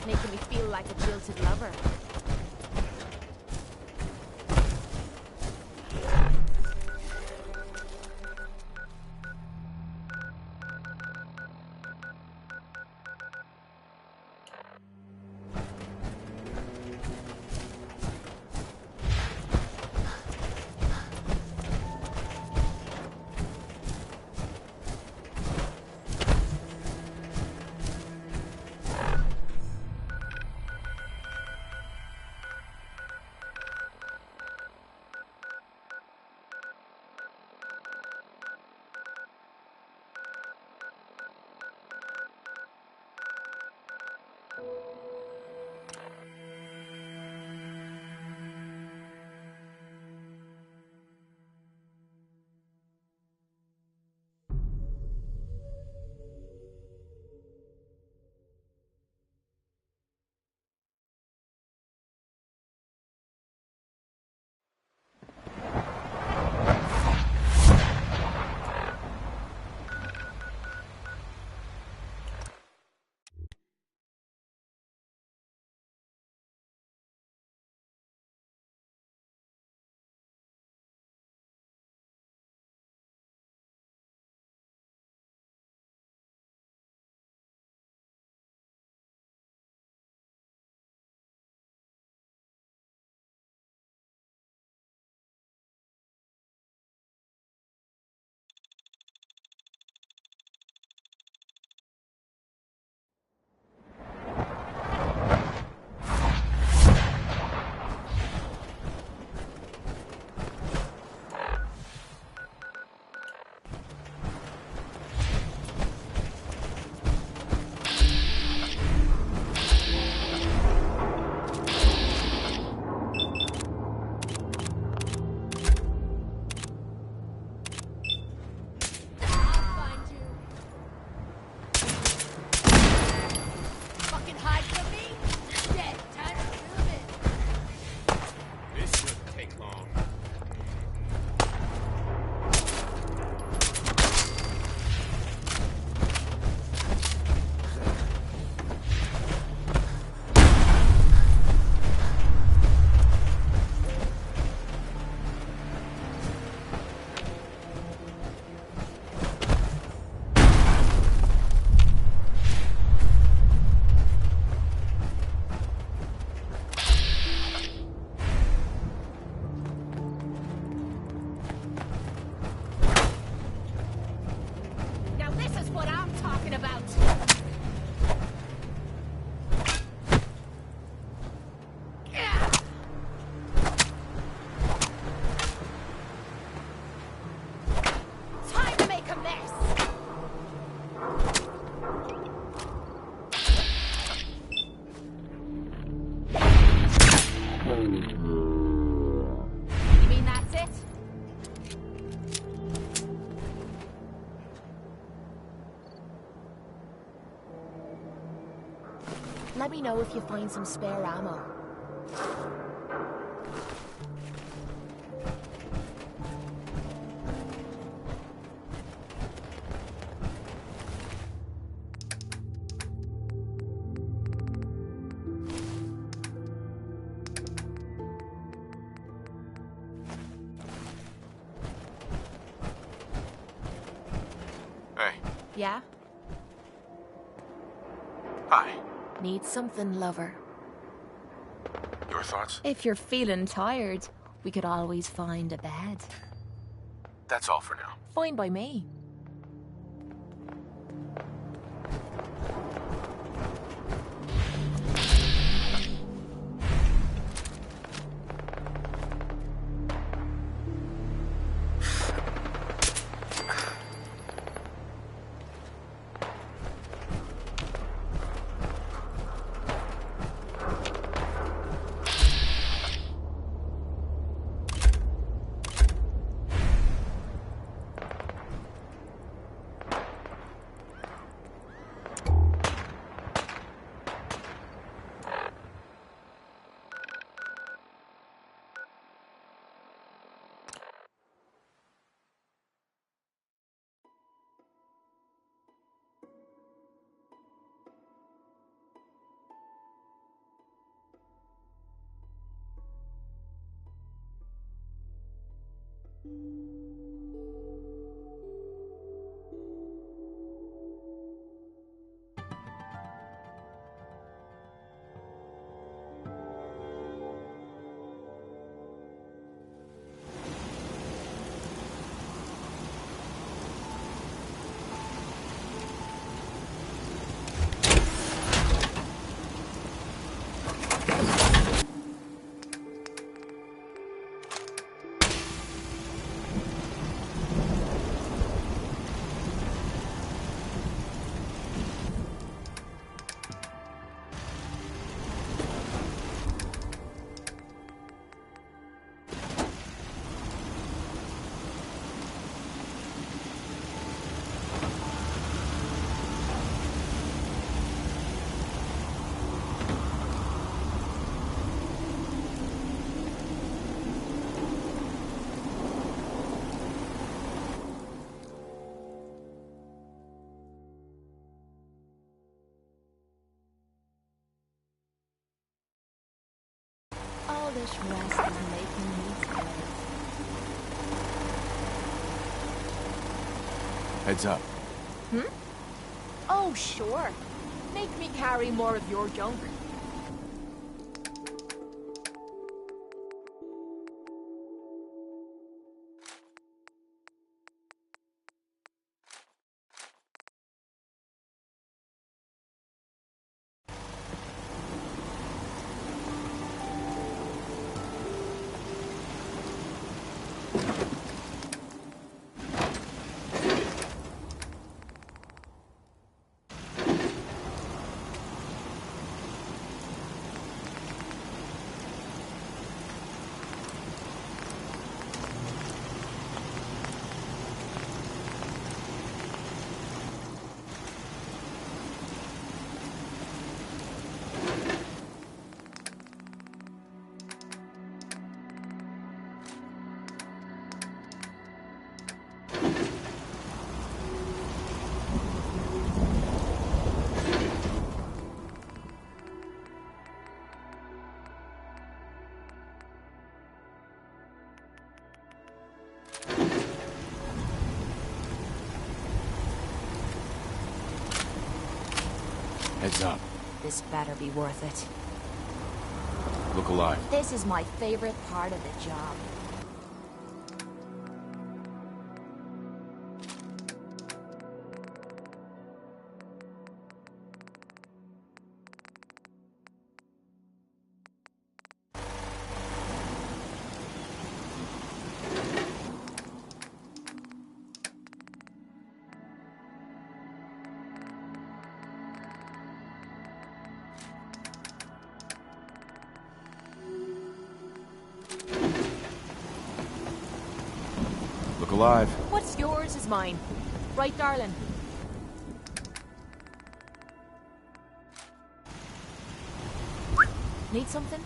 Making me feel like a jilted lover. Let me know if you find some spare ammo. Hey. Yeah? Hi. Need something, lover? Your thoughts? If you're feeling tired, we could always find a bed. That's all for now. Fine by me. All this rest is making me tired. Heads up. Oh, sure. Make me carry more of your junk. Heads up. This better be worth it. Look alive. This is my favorite part of the job. Look alive. What's yours is mine. Right, darling? Need something?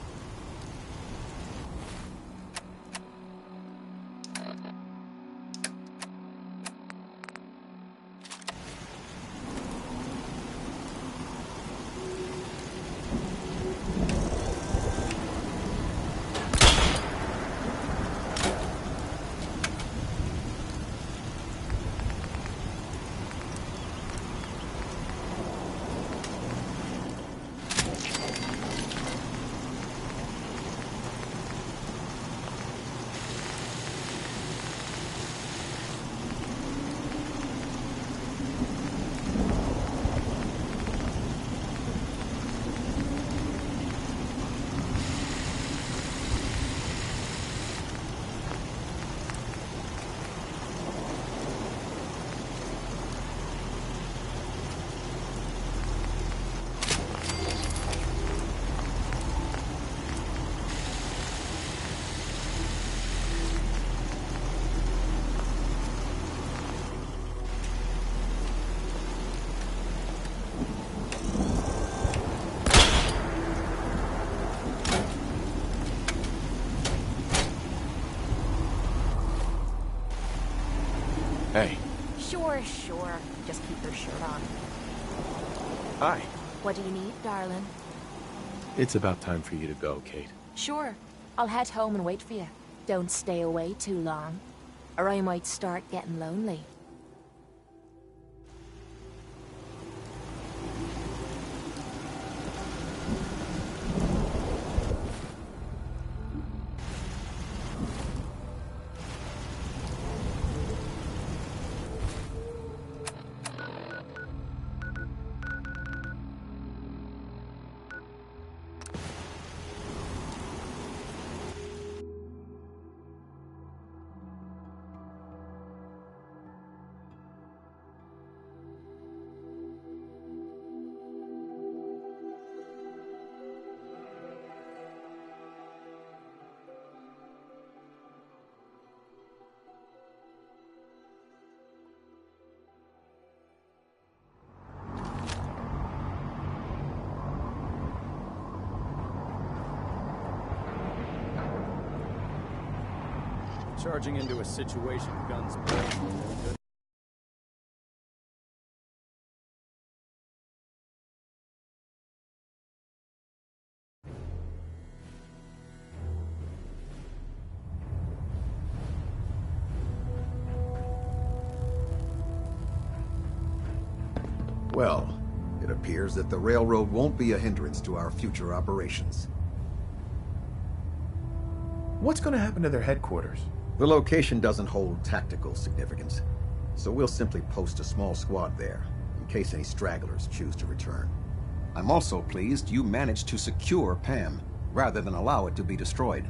Hey. Sure. Just keep your shirt on. Hi. What do you need, darling? It's about time for you to go, Kate. Sure. I'll head home and wait for you. Don't stay away too long, or I might start getting lonely. Charging into a situation, guns blazing. Well, it appears that the railroad won't be a hindrance to our future operations. What's going to happen to their headquarters? The location doesn't hold tactical significance, so we'll simply post a small squad there, in case any stragglers choose to return. I'm also pleased you managed to secure Pam, rather than allow it to be destroyed.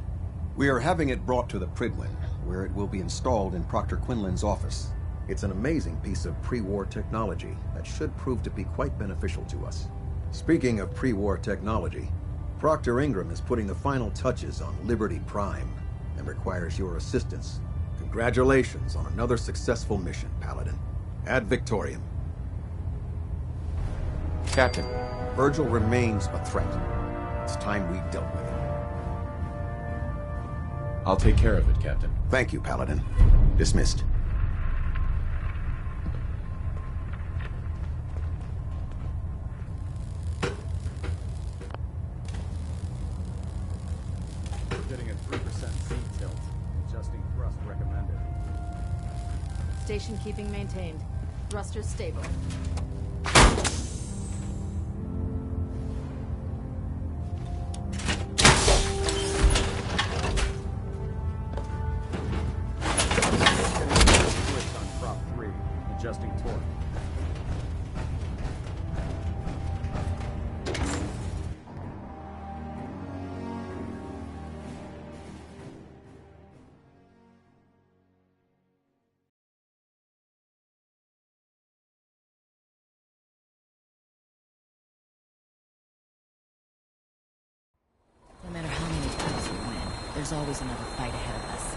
We are having it brought to the Pridwin, where it will be installed in Proctor Quinlan's office. It's an amazing piece of pre-war technology that should prove to be quite beneficial to us. Speaking of pre-war technology, Proctor Ingram is putting the final touches on Liberty Prime, and requires your assistance. Congratulations on another successful mission, Paladin. Ad Victoriam. Captain. Virgil remains a threat. It's time we dealt with him. I'll take care of it, Captain. Thank you, Paladin. Dismissed. Getting a 3% Z tilt. Adjusting thrust recommended. Station keeping maintained. Thrusters stable. Switch on prop 3. Adjusting torque. No matter how many times we win, there's always another fight ahead of us.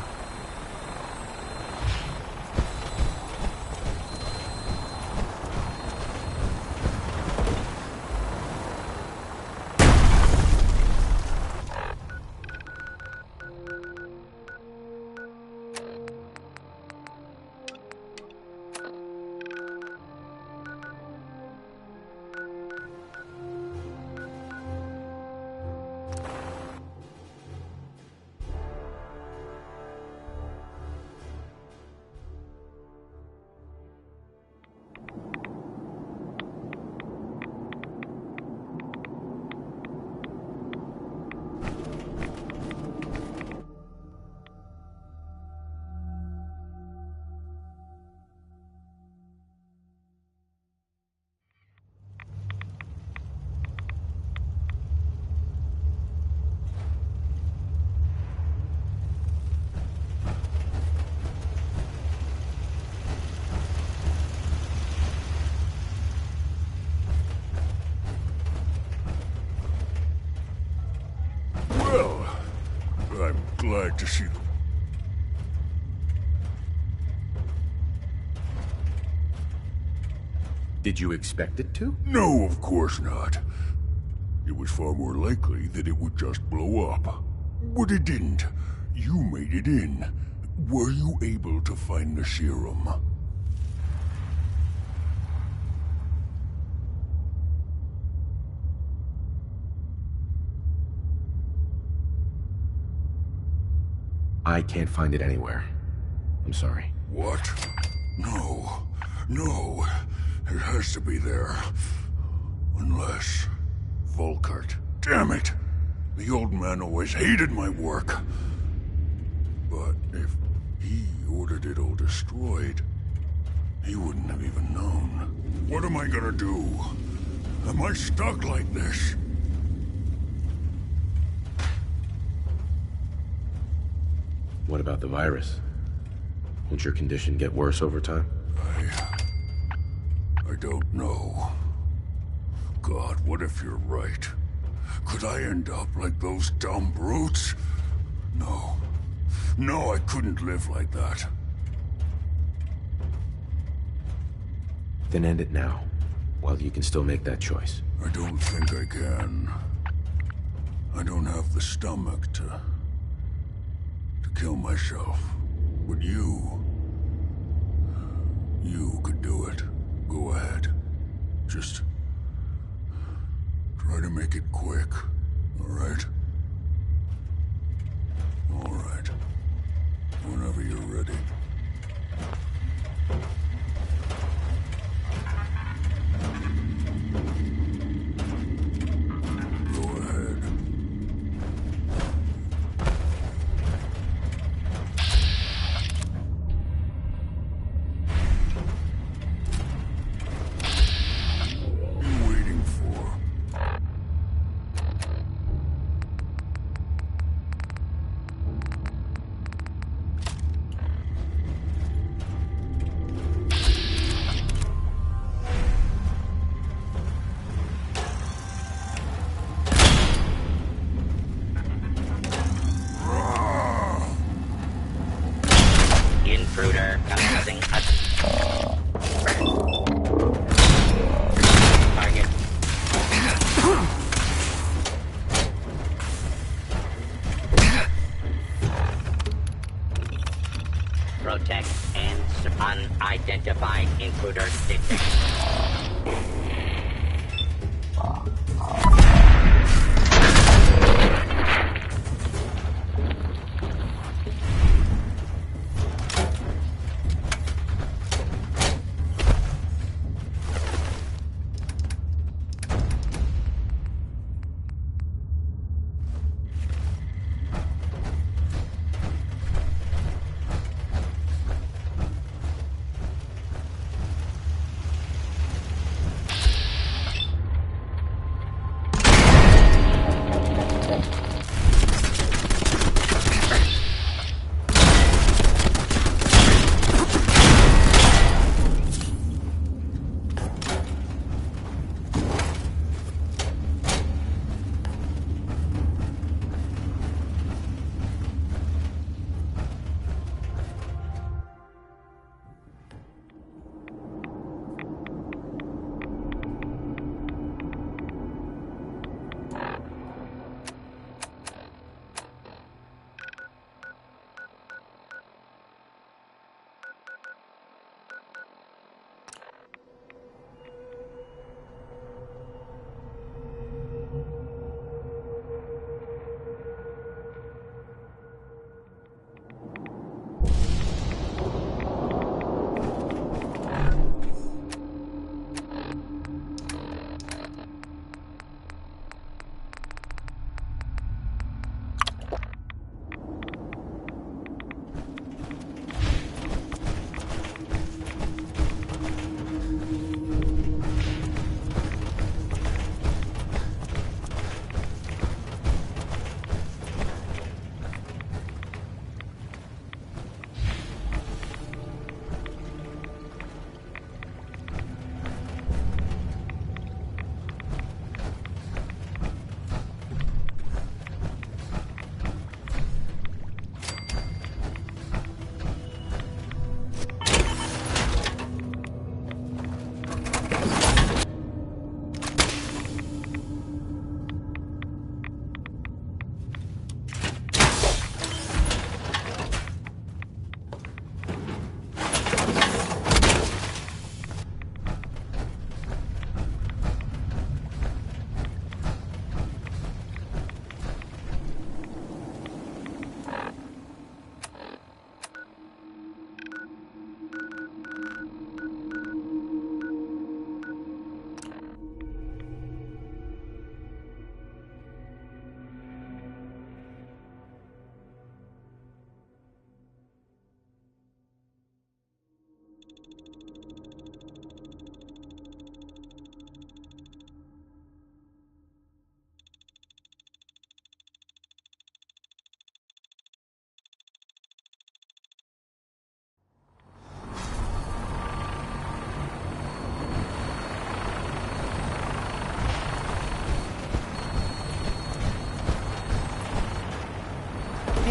Well, I'm glad to see them. Did you expect it to? No, of course not. It was far more likely that it would just blow up. But it didn't. You made it in. Were you able to find the serum? I can't find it anywhere. I'm sorry. What? No. No. It has to be there. Unless... Volkart. Damn it! The old man always hated my work. But if he ordered it all destroyed, he wouldn't have even known. What am I gonna do? Am I stuck like this? What about the virus? Won't your condition get worse over time? I don't know. God, what if you're right? Could I end up like those dumb brutes? No. No, I couldn't live like that. Then end it now, while you can still make that choice. I don't think I can. I don't have the stomach to kill myself. But you could do it. Go ahead. Just try to make it quick, all right? All right. Whenever you're ready. Go ahead. Intruder commencing target. Protect and unidentified intruder detected.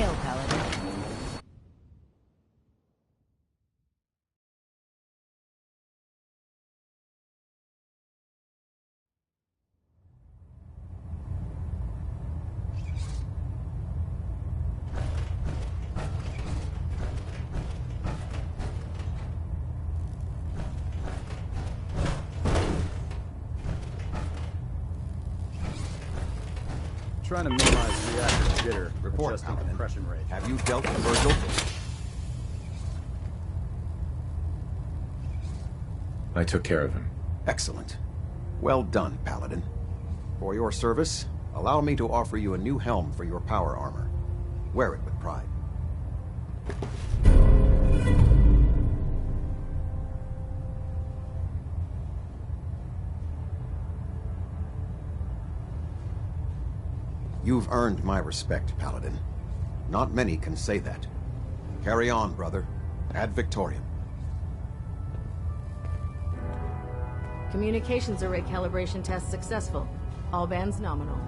Hail, Paladin. Trying to minimize reactor jitter. Report, adjusting Paladin. compression rate. Have you dealt with Virgil? I took care of him. Excellent. Well done, Paladin. For your service, allow me to offer you a new helm for your power armor. Wear it with pride. You've earned my respect, Paladin. Not many can say that. Carry on, brother. Ad Victoriam. Communications array calibration test successful. All bands nominal.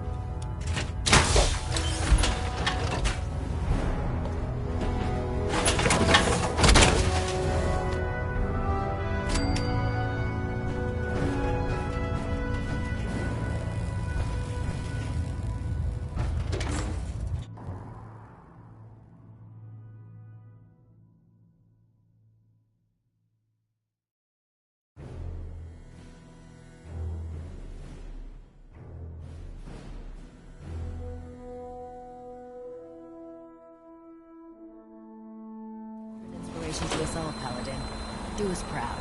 Inspiration to us all, Paladin. Do us proud.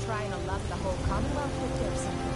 Trying to love the whole Commonwealth with their something.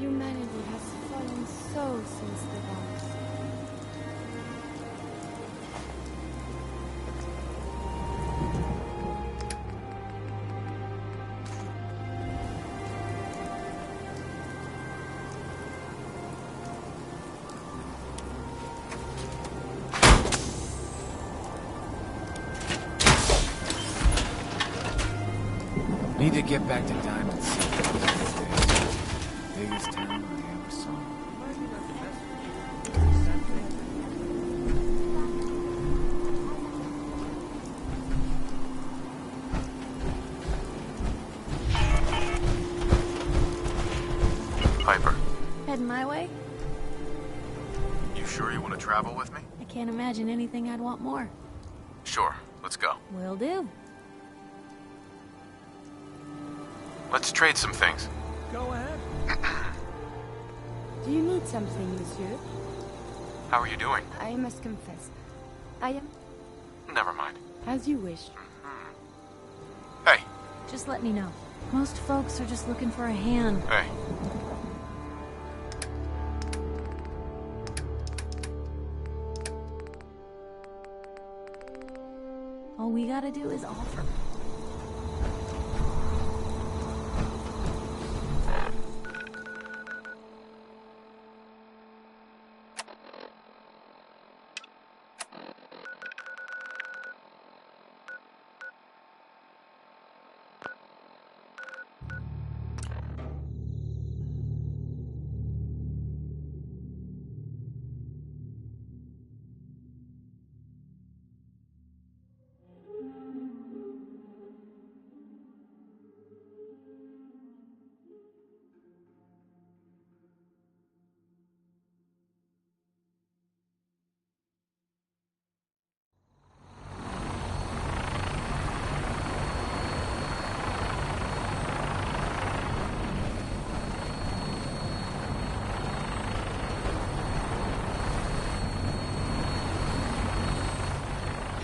Humanity has fallen so since the bombs. Need to get back to Diamond City. Biggest town I ever saw. Piper, Heading my way? you sure you want to travel with me? I can't imagine anything I'd want more. Sure, let's go. Will do. Let's trade some things. Go ahead. Do you need something, monsieur? How are you doing? I must confess. I am Never mind. as you wish. Hey. Just let me know. Most folks are just looking for a hand. Hey. All we gotta do is offer.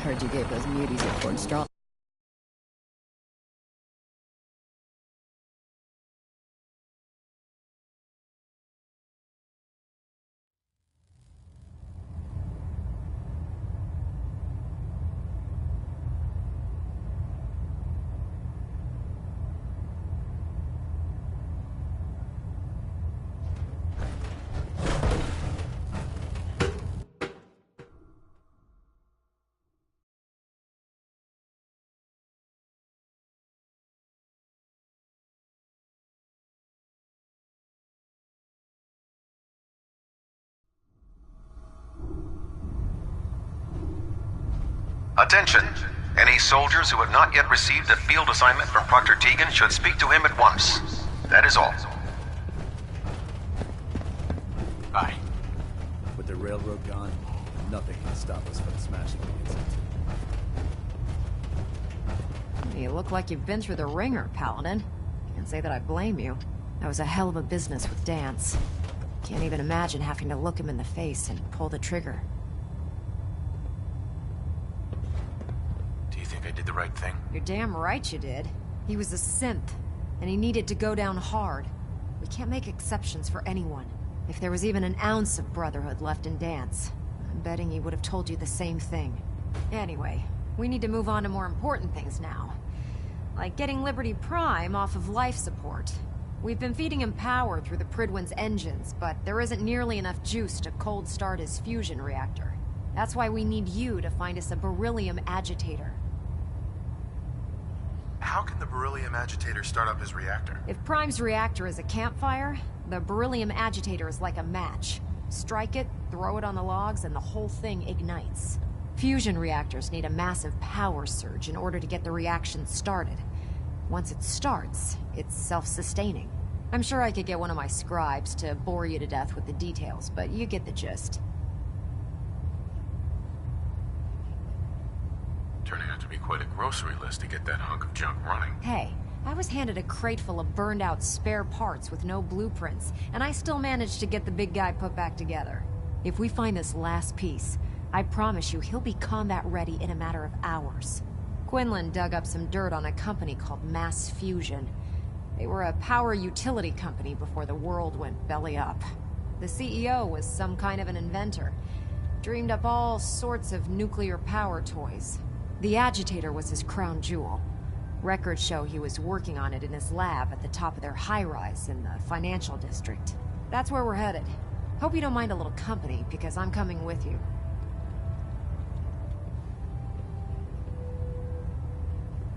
Heard you gave those muties a corn straw. Attention! Any soldiers who have not yet received a field assignment from Proctor Tegan should speak to him at once. That is all. Aye. With the railroad gone, nothing can stop us from smashing the Institute. You look like you've been through the ringer, Paladin. Can't say that I blame you. That was a hell of a business with Dance. Can't even imagine having to look him in the face and pull the trigger. Do you think I did the right thing? You're damn right you did. He was a synth, and he needed to go down hard. We can't make exceptions for anyone. If there was even an ounce of Brotherhood left in Dance, I'm betting he would have told you the same thing. Anyway, we need to move on to more important things now. Like getting Liberty Prime off of life support. We've been feeding him power through the Pridwin's engines, but there isn't nearly enough juice to cold start his fusion reactor. That's why we need you to find us a beryllium agitator. How can the beryllium agitator start up his reactor? If Prime's reactor is a campfire, the beryllium agitator is like a match. Strike it, throw it on the logs, and the whole thing ignites. Fusion reactors need a massive power surge in order to get the reaction started. Once it starts, it's self-sustaining. I'm sure I could get one of my scribes to bore you to death with the details, but you get the gist. Turning out to be quite a grocery list to get that hunk of junk running. Hey, I was handed a crate full of burned-out spare parts with no blueprints, and I still managed to get the big guy put back together. If we find this last piece, I promise you he'll be combat-ready in a matter of hours. Quinlan dug up some dirt on a company called Mass Fusion. They were a power utility company before the world went belly up. The CEO was some kind of an inventor. Dreamed up all sorts of nuclear power toys. The agitator was his crown jewel. Records show he was working on it in his lab at the top of their high-rise in the financial district. That's where we're headed. Hope you don't mind a little company, because I'm coming with you.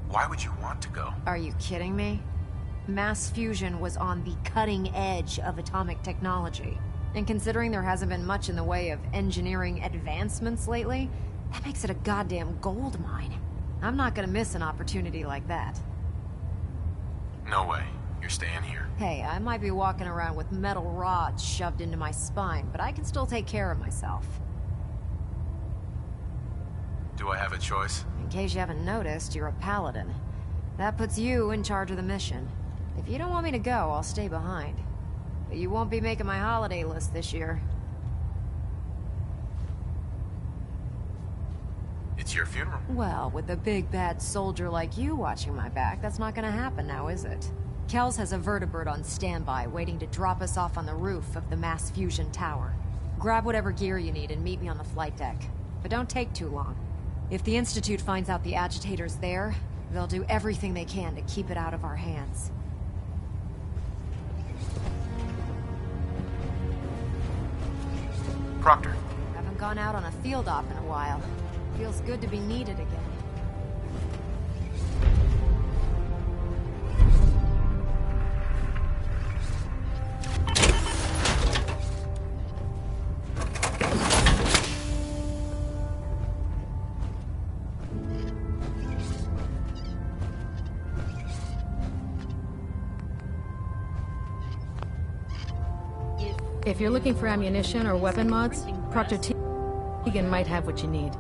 Why would you want to go? Are you kidding me? Mass fusion was on the cutting edge of atomic technology. And considering there hasn't been much in the way of engineering advancements lately, that makes it a goddamn gold mine. I'm not gonna miss an opportunity like that. No way. You're staying here. Hey, I might be walking around with metal rods shoved into my spine, but I can still take care of myself. Do I have a choice? In case you haven't noticed, you're a paladin. That puts you in charge of the mission. If you don't want me to go, I'll stay behind. But you won't be making my holiday list this year. It's your funeral. Well, with a big bad soldier like you watching my back, that's not gonna happen now, is it? Kells has a vertibird on standby, waiting to drop us off on the roof of the mass fusion tower. Grab whatever gear you need and meet me on the flight deck. But don't take too long. If the Institute finds out the agitator's there, they'll do everything they can to keep it out of our hands. Proctor. Haven't gone out on a field op in a while. Feels good to be needed again. If you're looking for ammunition or weapon mods, Proctor Tegan might have what you need.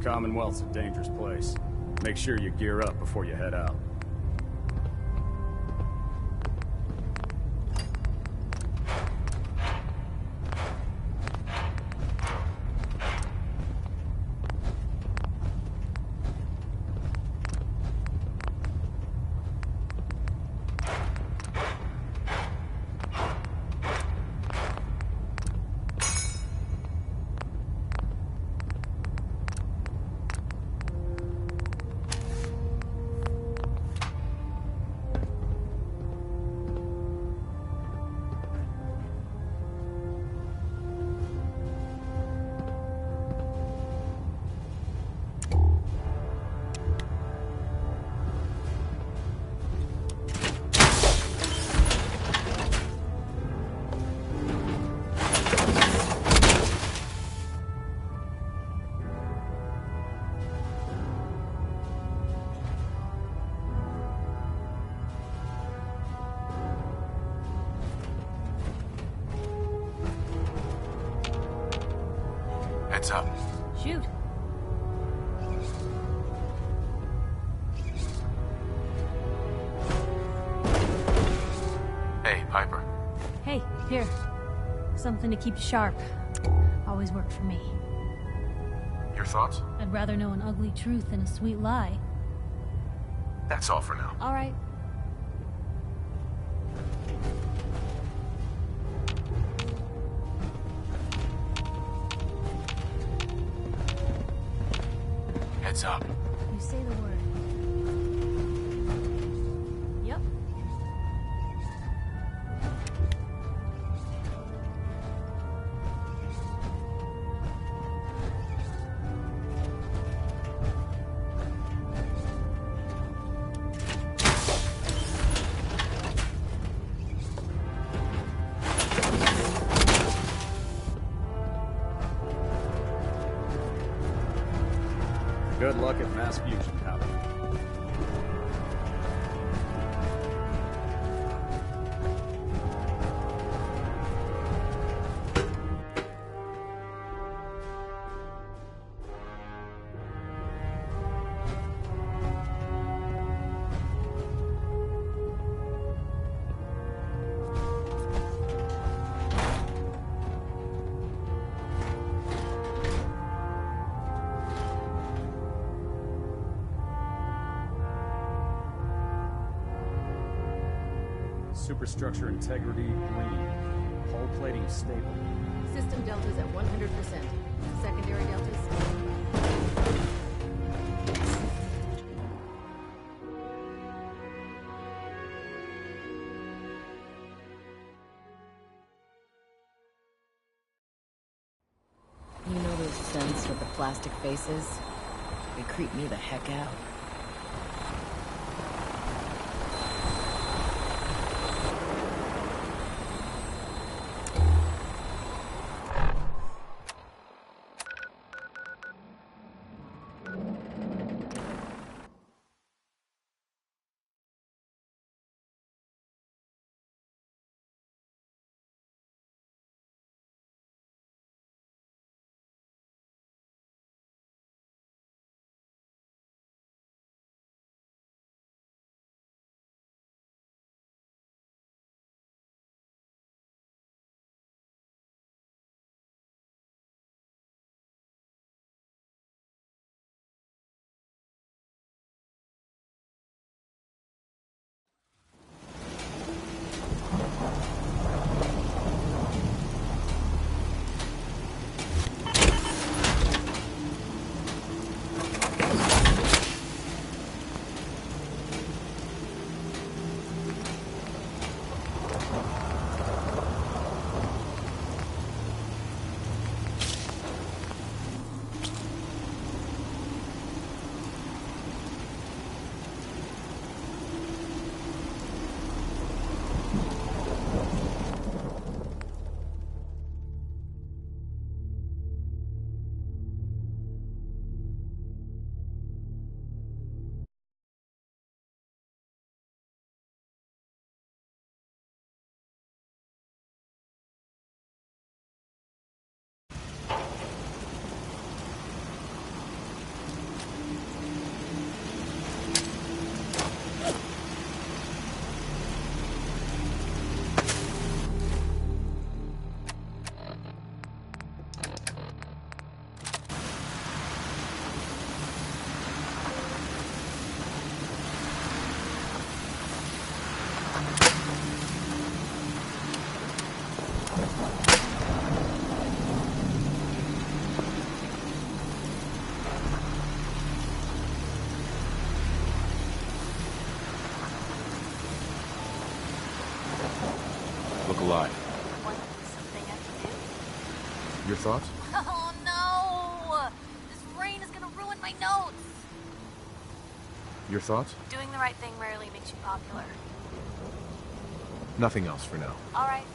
Commonwealth's a dangerous place. Make sure you gear up before you head out. Heads up. Shoot. Hey, Piper. Hey, here. Something to keep you sharp. Always worked for me. Your thoughts? I'd rather know an ugly truth than a sweet lie. That's all for now. All right. Heads up. You say the word. Yep. mass fusion happening. Superstructure integrity green. Hull plating stable. System deltas at 100%. Secondary deltas? You know those scents with the plastic faces? They creep me the heck out. Look alive. Something I can do? Your thoughts? Oh no! This rain is gonna ruin my notes! Your thoughts? Doing the right thing rarely makes you popular. Nothing else for now. Alright,